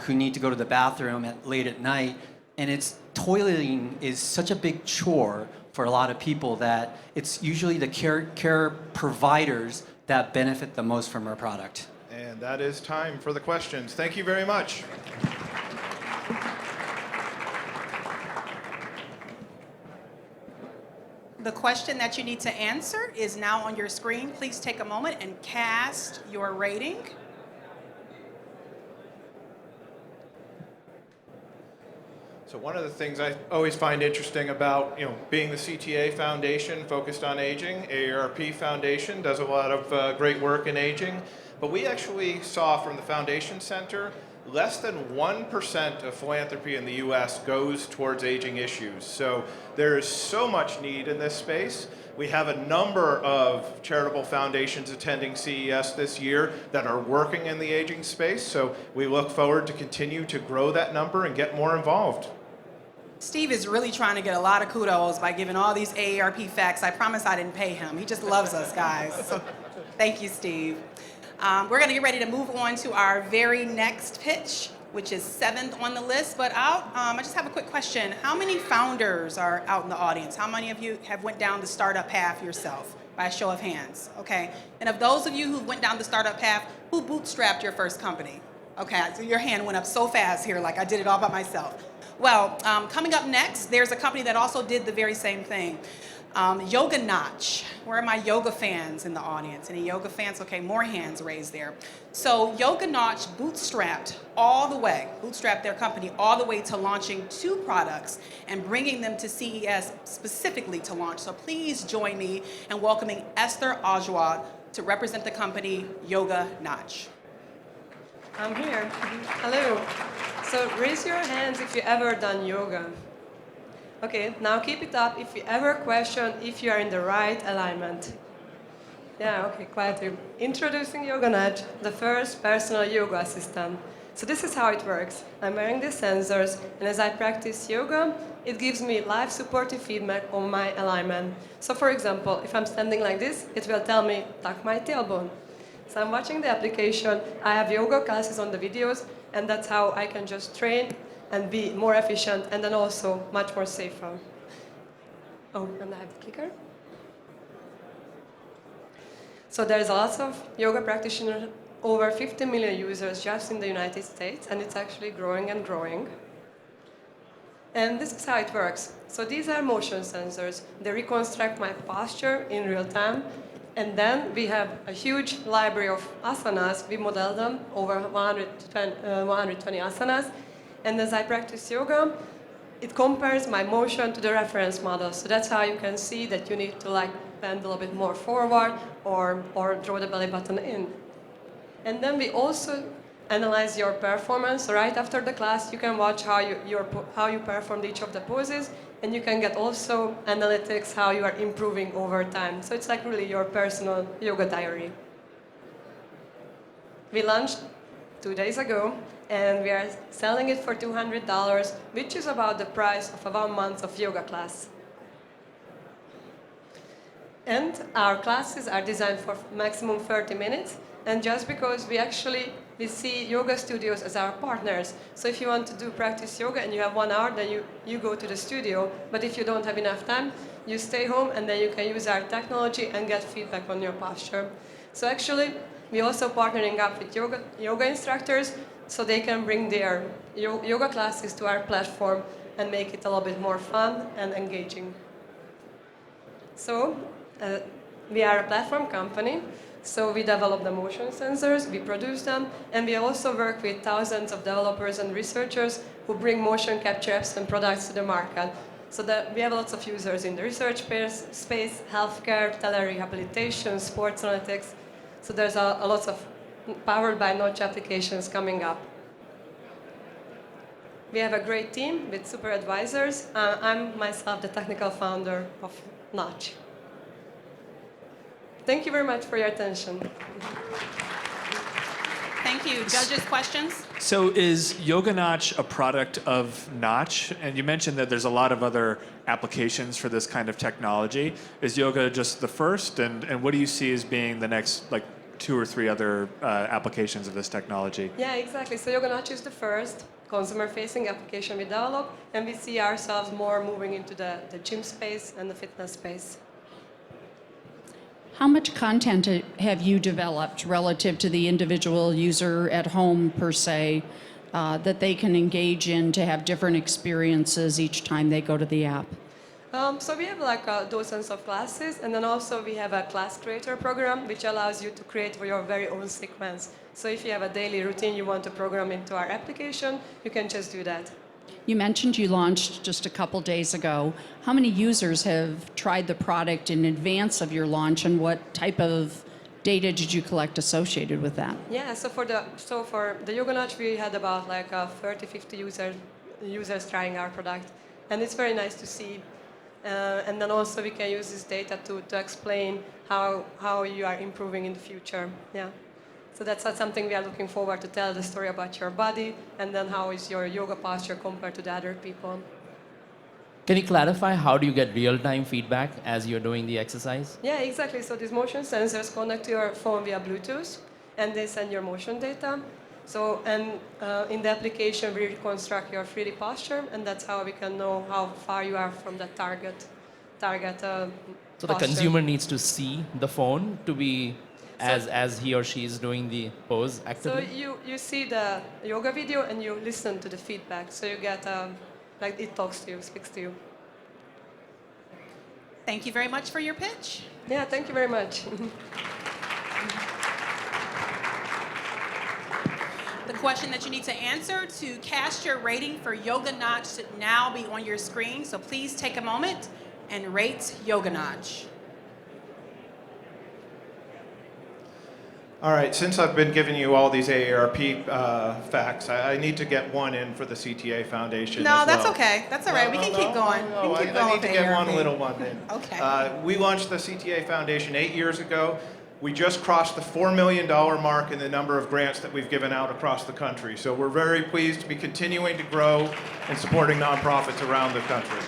L: who need to go to the bathroom late at night, and toileting is such a big chore for a lot of people that it's usually the care providers that benefit the most from our product.
A: And that is time for the questions. Thank you very much.
C: The question that you need to answer is now on your screen. Please take a moment and cast your rating.
A: So one of the things I always find interesting about, being the CTA Foundation focused on aging, AARP Foundation does a lot of great work in aging, but we actually saw from the Foundation Center less than 1% of philanthropy in the US goes towards aging issues. So there is so much need in this space. We have a number of charitable foundations attending CES this year that are working in the aging space. So we look forward to continue to grow that number and get more involved.
C: Steve is really trying to get a lot of kudos by giving all these AARP facts. I promise I didn't pay him. He just loves us, guys. So thank you, Steve. We're going to get ready to move on to our very next pitch, which is 7th on the list. But I just have a quick question. How many founders are out in the audience? How many of you have went down the startup path yourself? By a show of hands, okay? And of those of you who went down the startup path, who bootstrapped your first company? Okay, so your hand went up so fast here, like I did it all by myself. Well, coming up next, there's a company that also did the very same thing. Yoga Notch. Where are my yoga fans in the audience? Any yoga fans? Okay, more hands raised there. So Yoga Notch bootstrapped their company all the way to launching 2 products and bringing them to CES specifically to launch. So please join me in welcoming Esther Ajwad to represent the company Yoga Notch.
M: I'm here. Hello. So raise your hands if you ever done yoga. Okay, now keep it up if you ever question if you are in the right alignment. Yeah, okay, quietly. Introducing Yoga Notch, the first personal yoga assistant. So this is how it works. I'm wearing these sensors, and as I practice yoga, it gives me live supportive feedback on my alignment. So for example, if I'm standing like this, it will tell me, tuck my tailbone. So I'm watching the application, I have yoga classes on the videos, and that's how I can just train and be more efficient and then also much more safer. Oh, and I have the clicker. So there's lots of yoga practitioners, over 50 million users just in the United States, and it's actually growing and growing. And this is how it works. So these are motion sensors. They reconstruct my posture in real time. And then we have a huge library of asanas. We model them, over 120 asanas. And as I practice yoga, it compares my motion to the reference model. So that's how you can see that you need to bend a little bit more forward or draw the belly button in. And then we also analyze your performance. So right after the class, you can watch how you performed each of the poses, and you can get also analytics how you are improving over time. So it's like really your personal yoga diary. We launched 2 days ago, and we are selling it for $200, which is about the price of a 1 month of yoga class. And our classes are designed for maximum 30 minutes. And just because we see yoga studios as our partners. So if you want to do practice yoga and you have 1 hour, then you go to the studio. But if you don't have enough time, you stay home and then you can use our technology and get feedback on your posture. So actually, we're also partnering up with yoga instructors so they can bring their yoga classes to our platform and make it a little bit more fun and engaging. So we are a platform company. So we develop the motion sensors, we produce them, and we also work with thousands of developers and researchers who bring motion capture apps and products to the market. So that we have lots of users in the research space, healthcare, telerehabilitation, sports analytics. So there's a lot of powered by Notch applications coming up. We have a great team with super advisors. I'm myself the technical founder of Notch. Thank you very much for your attention.
C: Thank you. Judges, questions?
E: So is Yoga Notch a product of Notch? And you mentioned that there's a lot of other applications for this kind of technology. Is yoga just the first? And what do you see as being the next 2 or 3 other applications of this technology?
M: Yeah, exactly. So Yoga Notch is the first consumer-facing application we develop, and we see ourselves more moving into the gym space and the fitness space.
F: How much content have you developed relative to the individual user at home, per se, that they can engage in to have different experiences each time they go to the app?
M: So we have dozens of classes, and then also we have a class creator program, which allows you to create your very own sequence. So if you have a daily routine you want to program into our application, you can just do that.
F: You mentioned you launched just a couple days ago. How many users have tried the product in advance of your launch, and what type of data did you collect associated with that?
M: Yeah, so for the Yoga Notch, we had about 30-50 users trying our product, and it's very nice to see. And then also we can use this data to explain how you are improving in the future. Yeah. So that's something we are looking forward to tell the story about your body, and then how is your yoga posture compared to the other people.
G: Can you clarify how do you get real-time feedback as you're doing the exercise?
M: Yeah, exactly. So these motion sensors connect to your phone via Bluetooth, and they send your motion data. So, and in the application, we reconstruct your 3D posture, and that's how we can know how far you are from the target
G: So the
M: posture.
G: consumer needs to see the phone to be as he or she is doing the pose
M: So
G: actively?
M: you see the yoga video and you listen to the feedback. So you get, like it talks to you, speaks to you.
C: Thank you very much for your pitch.
M: Yeah, thank you very much.
C: The question that you need to answer to cast your rating for Yoga Notch should now be on your screen. So please take a moment and rate Yoga Notch.
A: All right, since I've been giving you all these AARP facts, I need to get one in for the CTA Foundation.
C: No,
A: as
C: that's
A: well.
C: okay. That's all right. We can keep going.
A: No,
C: We can keep
A: I
C: going
A: need to
C: with
A: get
C: AARP.
A: one little one in.
C: Okay.
A: We launched the CTA Foundation 8 years ago. We just crossed the $4 million mark in the number of grants that we've given out across the country. So we're very pleased to be continuing to grow and supporting nonprofits around the country.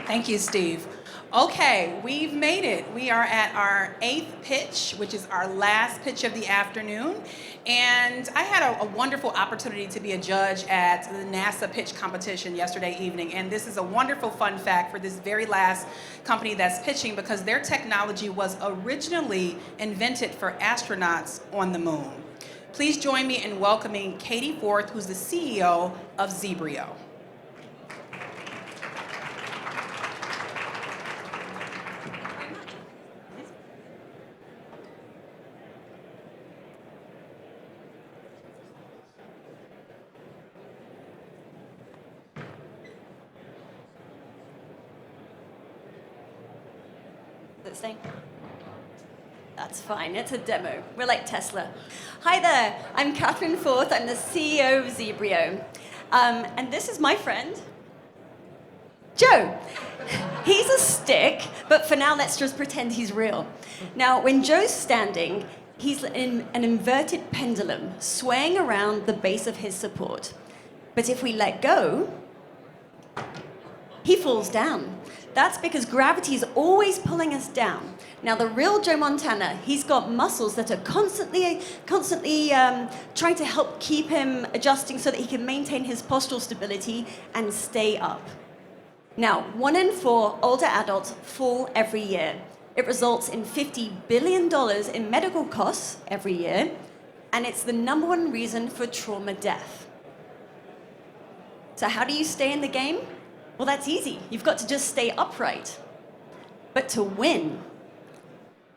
C: Thank you, Steve. Okay, we've made it. We are at our 8th pitch, which is our last pitch of the afternoon. And I had a wonderful opportunity to be a judge at the NASA pitch competition yesterday evening. And this is a wonderful fun fact for this very last company that's pitching, because their technology was originally invented for astronauts on the moon. Please join me in welcoming Katie Forth, who's the CEO of Zebrio.
N: Thing. That's fine, it's a demo. We're like Tesla. Hi there, I'm Catherine Forth, I'm the CEO of Zebrio. And this is my friend, Joe. He's a stick, but for now let's just pretend he's real. Now, when Joe's standing, he's in an inverted pendulum, swaying around the base of his support. But if we let go, he falls down. That's because gravity is always pulling us down. Now, the real Joe Montana, he's got muscles that are constantly trying to help keep him adjusting so that he can maintain his postural stability and stay up. Now, 1 in 4 older adults fall every year. It results in $50 billion in medical costs every year, and it's the #1 reason for trauma death. So how do you stay in the game? Well, that's easy. You've got to just stay upright. But to win,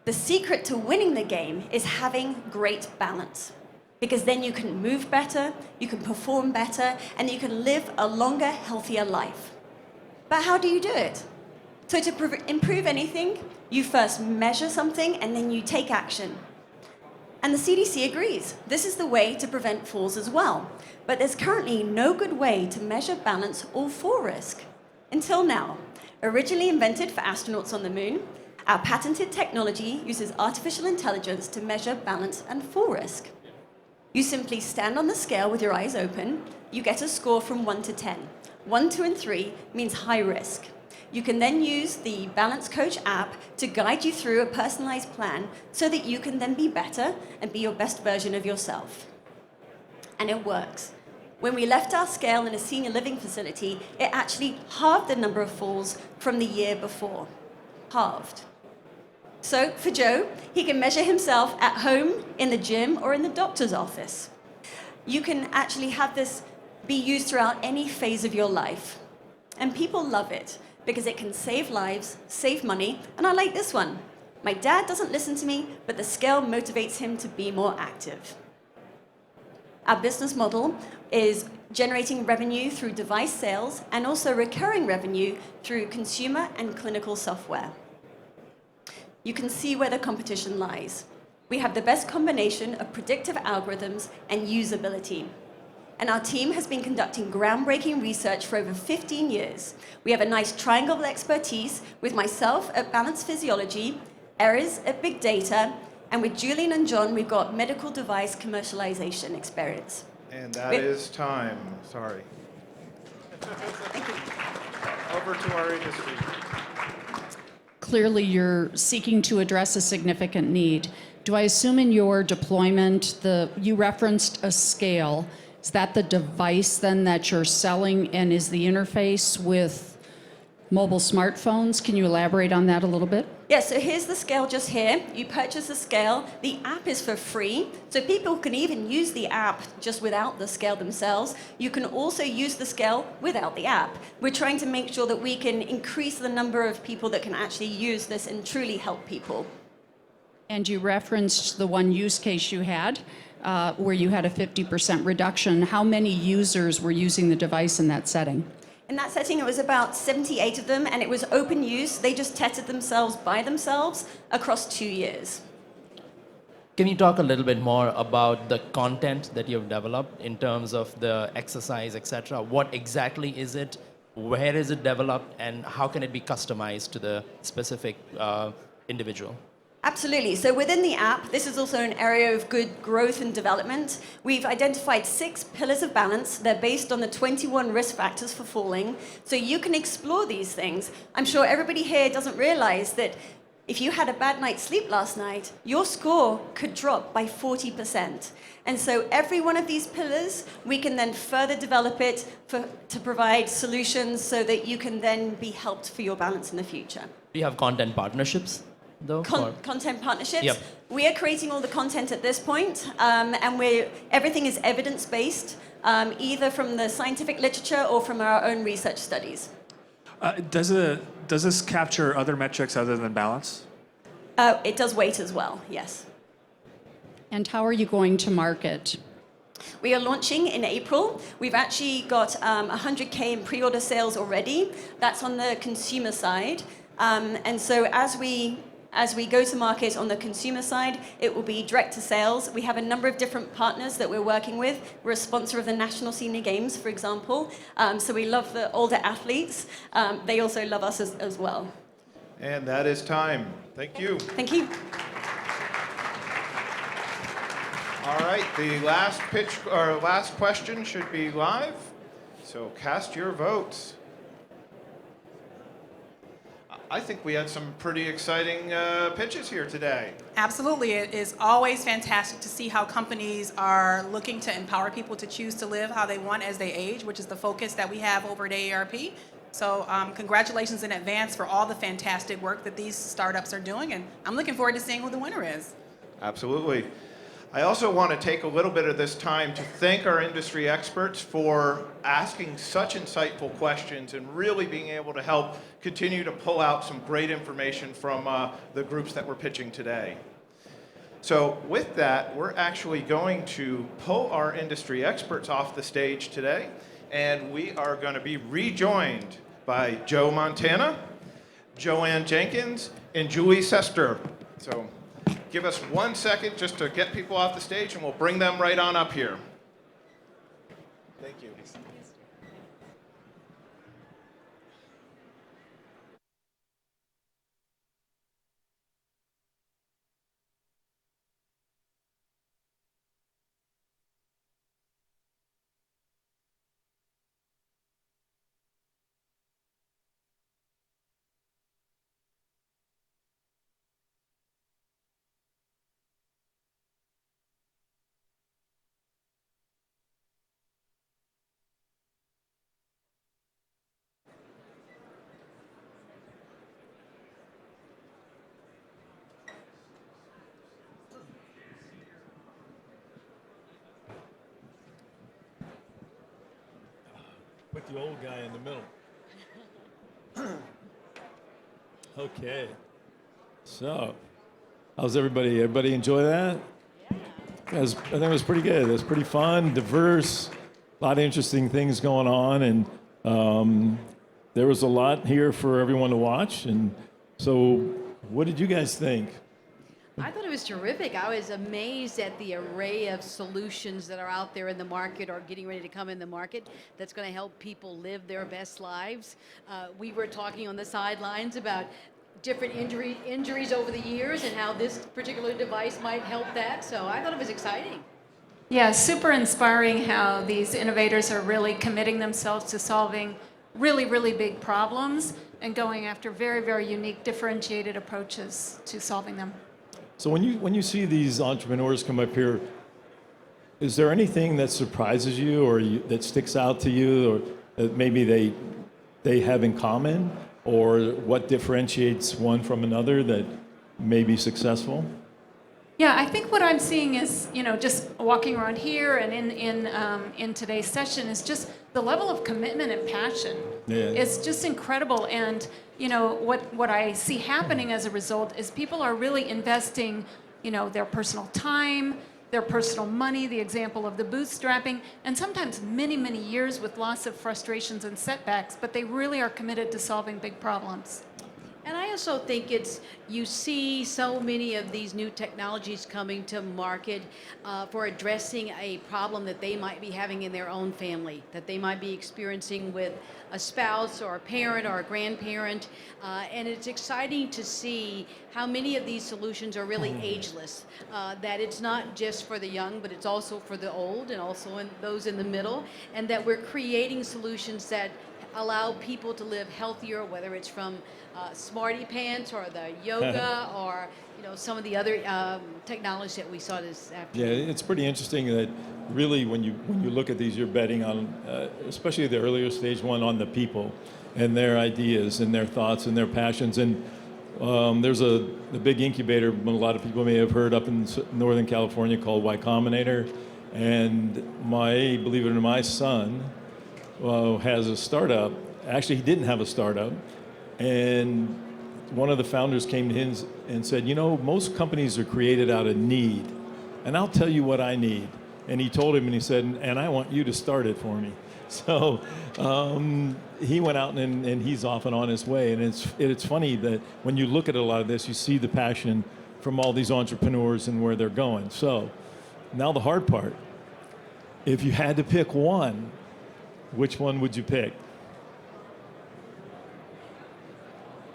N: the secret to winning the game is having great balance. Because then you can move better, you can perform better, and you can live a longer, healthier life. But how do you do it? So to improve anything, you first measure something and then you take action. And the CDC agrees. This is the way to prevent falls as well. But there's currently no good way to measure balance or fall risk. Until now. Originally invented for astronauts on the moon, our patented technology uses artificial intelligence to measure balance and fall risk. You simply stand on the scale with your eyes open. You get a score from 1 to 10. 1, 2, and 3 means high risk. You can then use the Balance Coach app to guide you through a personalized plan so that you can then be better and be your best version of yourself. And it works. When we left our scale in a senior living facility, it actually halved the number of falls from the year before. Halved. So for Joe, he can measure himself at home, in the gym, or in the doctor's office. You can actually have this be used throughout any phase of your life. And people love it because it can save lives, save money, and I like this one. My dad doesn't listen to me, but the scale motivates him to be more active. Our business model is generating revenue through device sales and also recurring revenue through consumer and clinical software. You can see where the competition lies. We have the best combination of predictive algorithms and usability. And our team has been conducting groundbreaking research for over 15 years. We have a nice triangle of expertise with myself at Balance Physiology, Erez at Big Data, and with Julian and John, we've got medical device commercialization experience.
A: And that is time. Sorry. Over to our industry.
F: Clearly, you're seeking to address a significant need. Do I assume in your deployment, you referenced a scale? Is that the device then that you're selling, and is the interface with mobile smartphones? Can you elaborate on that a little bit?
N: Yeah, so here's the scale just here. You purchase the scale. The app is for free, so people can even use the app just without the scale themselves. You can also use the scale without the app. We're trying to make sure that we can increase the number of people that can actually use this and truly help people.
F: And you referenced the one use case you had where you had a 50% reduction. How many users were using the device in that setting?
N: In that setting, it was about 78 of them, and it was open use. They just tested themselves by themselves across 2 years.
G: Can you talk a little bit more about the content that you've developed in terms of the exercise, etc.? What exactly is it? Where is it developed? And how can it be customized to the specific individual?
N: Absolutely. So within the app, this is also an area of good growth and development. We've identified 6 pillars of balance. They're based on the 21 risk factors for falling. So you can explore these things. I'm sure everybody here doesn't realize that if you had a bad night's sleep last night, your score could drop by 40%. And so every one of these pillars, we can then further develop it to provide solutions so that you can then be helped for your balance in the future.
G: Do you have content partnerships?
N: Content partnerships.
G: Yep.
N: We are creating all the content at this point, and everything is evidence-based, either from the scientific literature or from our own research studies.
E: Does this capture other metrics other than balance?
N: It does weight as well, yes.
F: And how are you going to market?
N: We are launching in April. We've actually got 100K in pre-order sales already. That's on the consumer side. And so as we go to market on the consumer side, it will be direct to sales. We have a number of different partners that we're working with. We're a sponsor of the National Senior Games, for example. So we love the older athletes. They also love us as well.
A: And that is time. Thank you.
N: Thank you.
A: All right, the last pitch or last question should be live. So cast your votes. I think we had some pretty exciting pitches here today.
C: Absolutely. It is always fantastic to see how companies are looking to empower people to choose to live how they want as they age, which is the focus that we have over at AARP. So congratulations in advance for all the fantastic work that these startups are doing, and I'm looking forward to seeing who the winner is.
A: Absolutely. I also want to take a little bit of this time to thank our industry experts for asking such insightful questions and really being able to help continue to pull out some great information from the groups that we're pitching today. So with that, we're actually going to pull our industry experts off the stage today, and we are going to be rejoined by Joe Montana, Joanne Jenkins, and Julie Sester. So give us 1 second just to get people off the stage, and we'll bring them right on up here. Thank you.
B: Put the old guy in the middle. Okay. So, how's everybody? Everybody enjoy that? I think it was pretty good. It was pretty fun, diverse, a lot of interesting things going on, and there was a lot here for everyone to watch. And so, what did you guys think?
O: I thought it was terrific. I was amazed at the array of solutions that are out there in the market or getting ready to come in the market that's going to help people live their best lives. We were talking on the sidelines about different injuries over the years and how this particular device might help that. So I thought it was exciting.
P: Yeah, super inspiring how these innovators are really committing themselves to solving really, really big problems and going after very, very unique, differentiated approaches to solving them.
B: So when you see these entrepreneurs come up here, is there anything that surprises you or that sticks out to you or that maybe they have in common, or what differentiates one from another that may be successful?
P: Yeah, I think what I'm seeing is, just walking around here and in today's session is just the level of commitment and passion.
B: Yeah.
P: It's just incredible. And, what I see happening as a result is people are really investing, their personal time, their personal money, the example of the bootstrapping, and sometimes many, many years with lots of frustrations and setbacks, but they really are committed to solving big problems.
O: And I also think you see so many of these new technologies coming to market for addressing a problem that they might be having in their own family, that they might be experiencing with a spouse or a parent or a grandparent. And it's exciting to see how many of these solutions are really ageless, that it's not just for the young, but it's also for the old and also those in the middle, and that we're creating solutions that allow people to live healthier, whether it's from Smarty Pants or the yoga or some of the other technology that we saw this afternoon.
B: Yeah, it's pretty interesting that really when you look at these, you're betting on, especially the earlier stage one, on the people and their ideas and their thoughts and their passions. And there's a big incubator a lot of people may have heard up in Northern California called Y Combinator. And believe it or not, my son has a startup. Actually, he didn't have a startup. And one of the founders came to him and said, most companies are created out of need. And I'll tell you what I need. And he told him, and he said, and I want you to start it for me. So he went out and he's off and on his way. And it's funny that when you look at a lot of this, you see the passion from all these entrepreneurs and where they're going. So now the hard part. If you had to pick one, which one would you pick?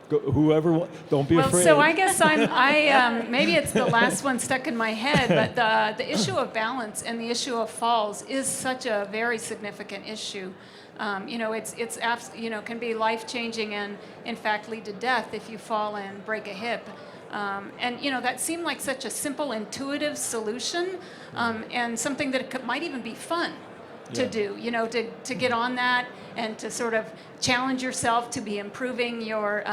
B: Whoever, don't be afraid.
P: Well, so I guess maybe it's the last one stuck in my head, but the issue of balance and the issue of falls is such a very significant issue. It's can be life-changing and in fact lead to death if you fall and break a hip. And that seemed like such a simple, intuitive solution, and something that might even be fun to do, to get on that and to sort of challenge yourself to be improving your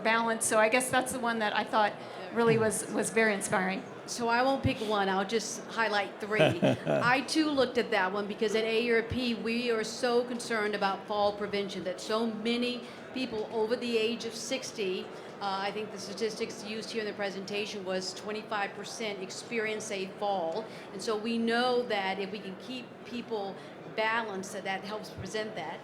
P: balance. So I guess that's the one that I thought really was very inspiring.
O: So I won't pick one, I'll just highlight three. I too looked at that one because at AERP we are so concerned about fall prevention, that so many people over the age of 60, I think the statistics used here in the presentation was 25% experience a fall. And so we know that if we can keep people balanced, that helps present that.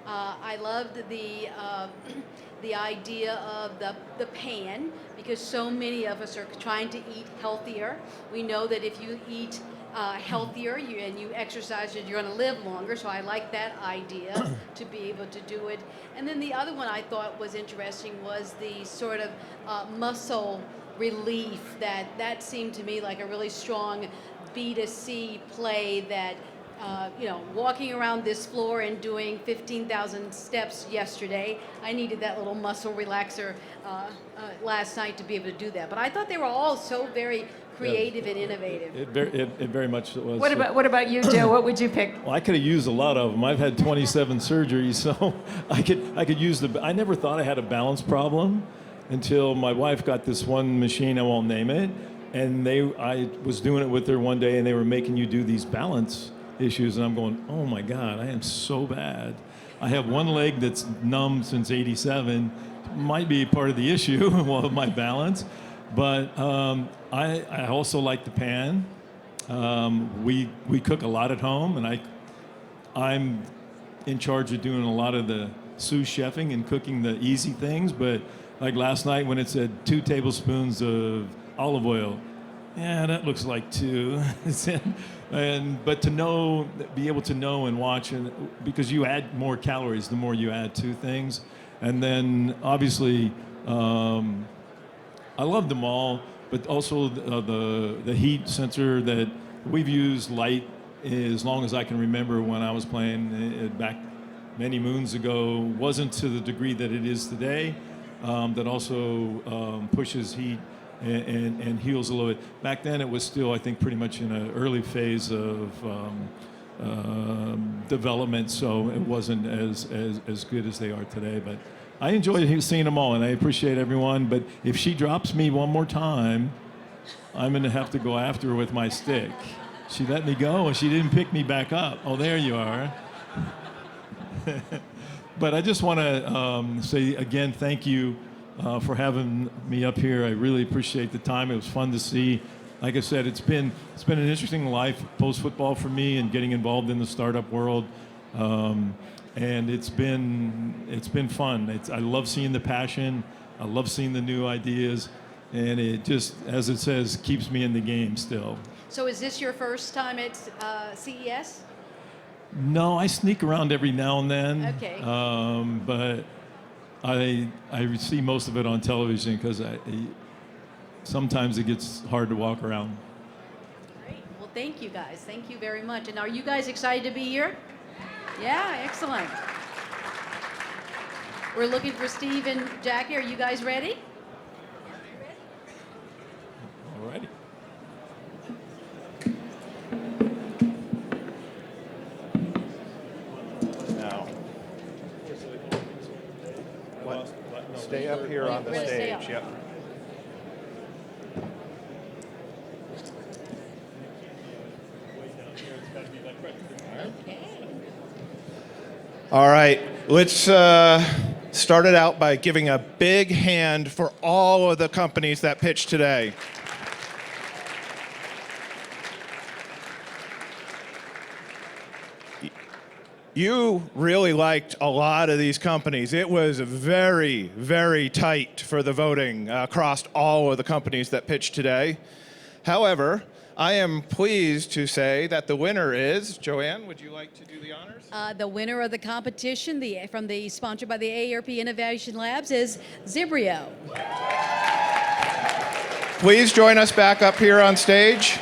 O: I loved the idea of the pan, because so many of us are trying to eat healthier. We know that if you eat healthier and you exercise, you're going to live longer. So I like that idea to be able to do it. And then the other one I thought was interesting was the sort of muscle relief. That seemed to me like a really strong B2C play that walking around this floor and doing 15,000 steps yesterday, I needed that little muscle relaxer last night to be able to do that. But I thought they were all so very creative and innovative.
B: It very much was.
P: What about you, Joe? What would you pick?
B: Well, I could have used a lot of them. I've had 27 surgeries, so I could use I never thought I had a balance problem until my wife got this one machine, I won't name it, and I was doing it with her one day, and they were making you do these balance issues, and I'm going, oh my God, I am so bad. I have one leg that's numb since '87. Might be part of the issue of my balance, but I also like the pan. We cook a lot at home, and I'm in charge of doing a lot of the sous chefing and cooking the easy things. But like last night when it said 2 tablespoons of olive oil, yeah, that looks like 2. But to be able to know and watch, because you add more calories the more you add to things. And then obviously, I love them all, but also the heat sensor that we've used light as long as I can remember when I was playing back many moons ago. Wasn't to the degree that it is today, that also pushes heat and heals a little bit. Back then it was still, I think, pretty much in an early phase of development, so it wasn't as good as they are today. But I enjoyed seeing them all, and I appreciate everyone. But if she drops me one more time, I'm going to have to go after her with my stick. She let me go, and she didn't pick me back up. Oh, there you are. But I just want to say again, thank you for having me up here. I really appreciate the time. It was fun to see. Like I said, it's been an interesting life post football for me and getting involved in the startup world, and it's been fun. I love seeing the passion. I love seeing the new ideas, and it just, as it says, keeps me in the game still.
O: So is this your first time at CES?
B: No, I sneak around every now and then.
O: Okay.
B: But I see most of it on television because sometimes it gets hard to walk around.
O: Great. Well, thank you guys. Thank you very much. And are you guys excited to be here? Yeah, excellent. We're looking for Steve and Jackie. Are you guys ready?
B: All righty.
A: Now, stay up here on the
O: We're gonna stay
A: stage.
O: up.
A: Yep. All right, let's start it out by giving a big hand for all of the companies that pitched today. You really liked a lot of these companies. It was very, very tight for the voting across all of the companies that pitched today. However, I am pleased to say that the winner is, Joanne, would you like to do the honors?
O: The winner of the competition, sponsored by the AARP Innovation Labs, is Zibrio.
A: Please join us back up here on stage.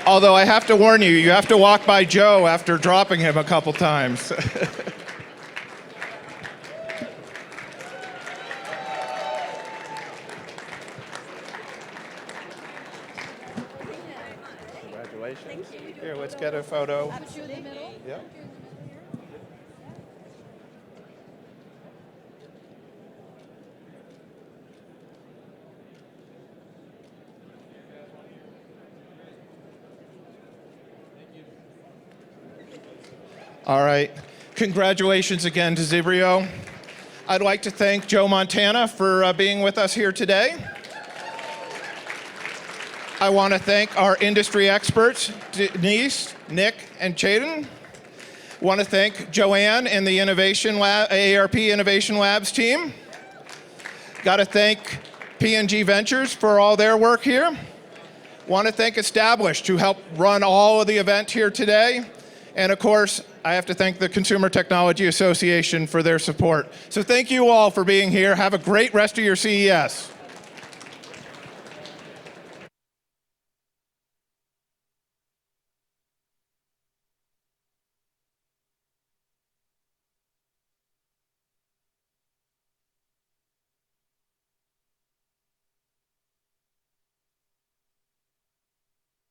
A: Although I have to warn you, you have to walk by Joe after dropping him a couple times. Congratulations. Here, let's get a photo. Yeah. All right. Congratulations again to Zibrio. I'd like to thank Joe Montana for being with us here today. I want to thank our industry experts, Denise, Nick, and Chaden. I want to thank Joanne and the AARP Innovation Labs team. Got to thank P&G Ventures for all their work here. Want to thank Established, who helped run all of the event here today. And of course, I have to thank the Consumer Technology Association for their support. So thank you all for being here. Have a great rest of your CES.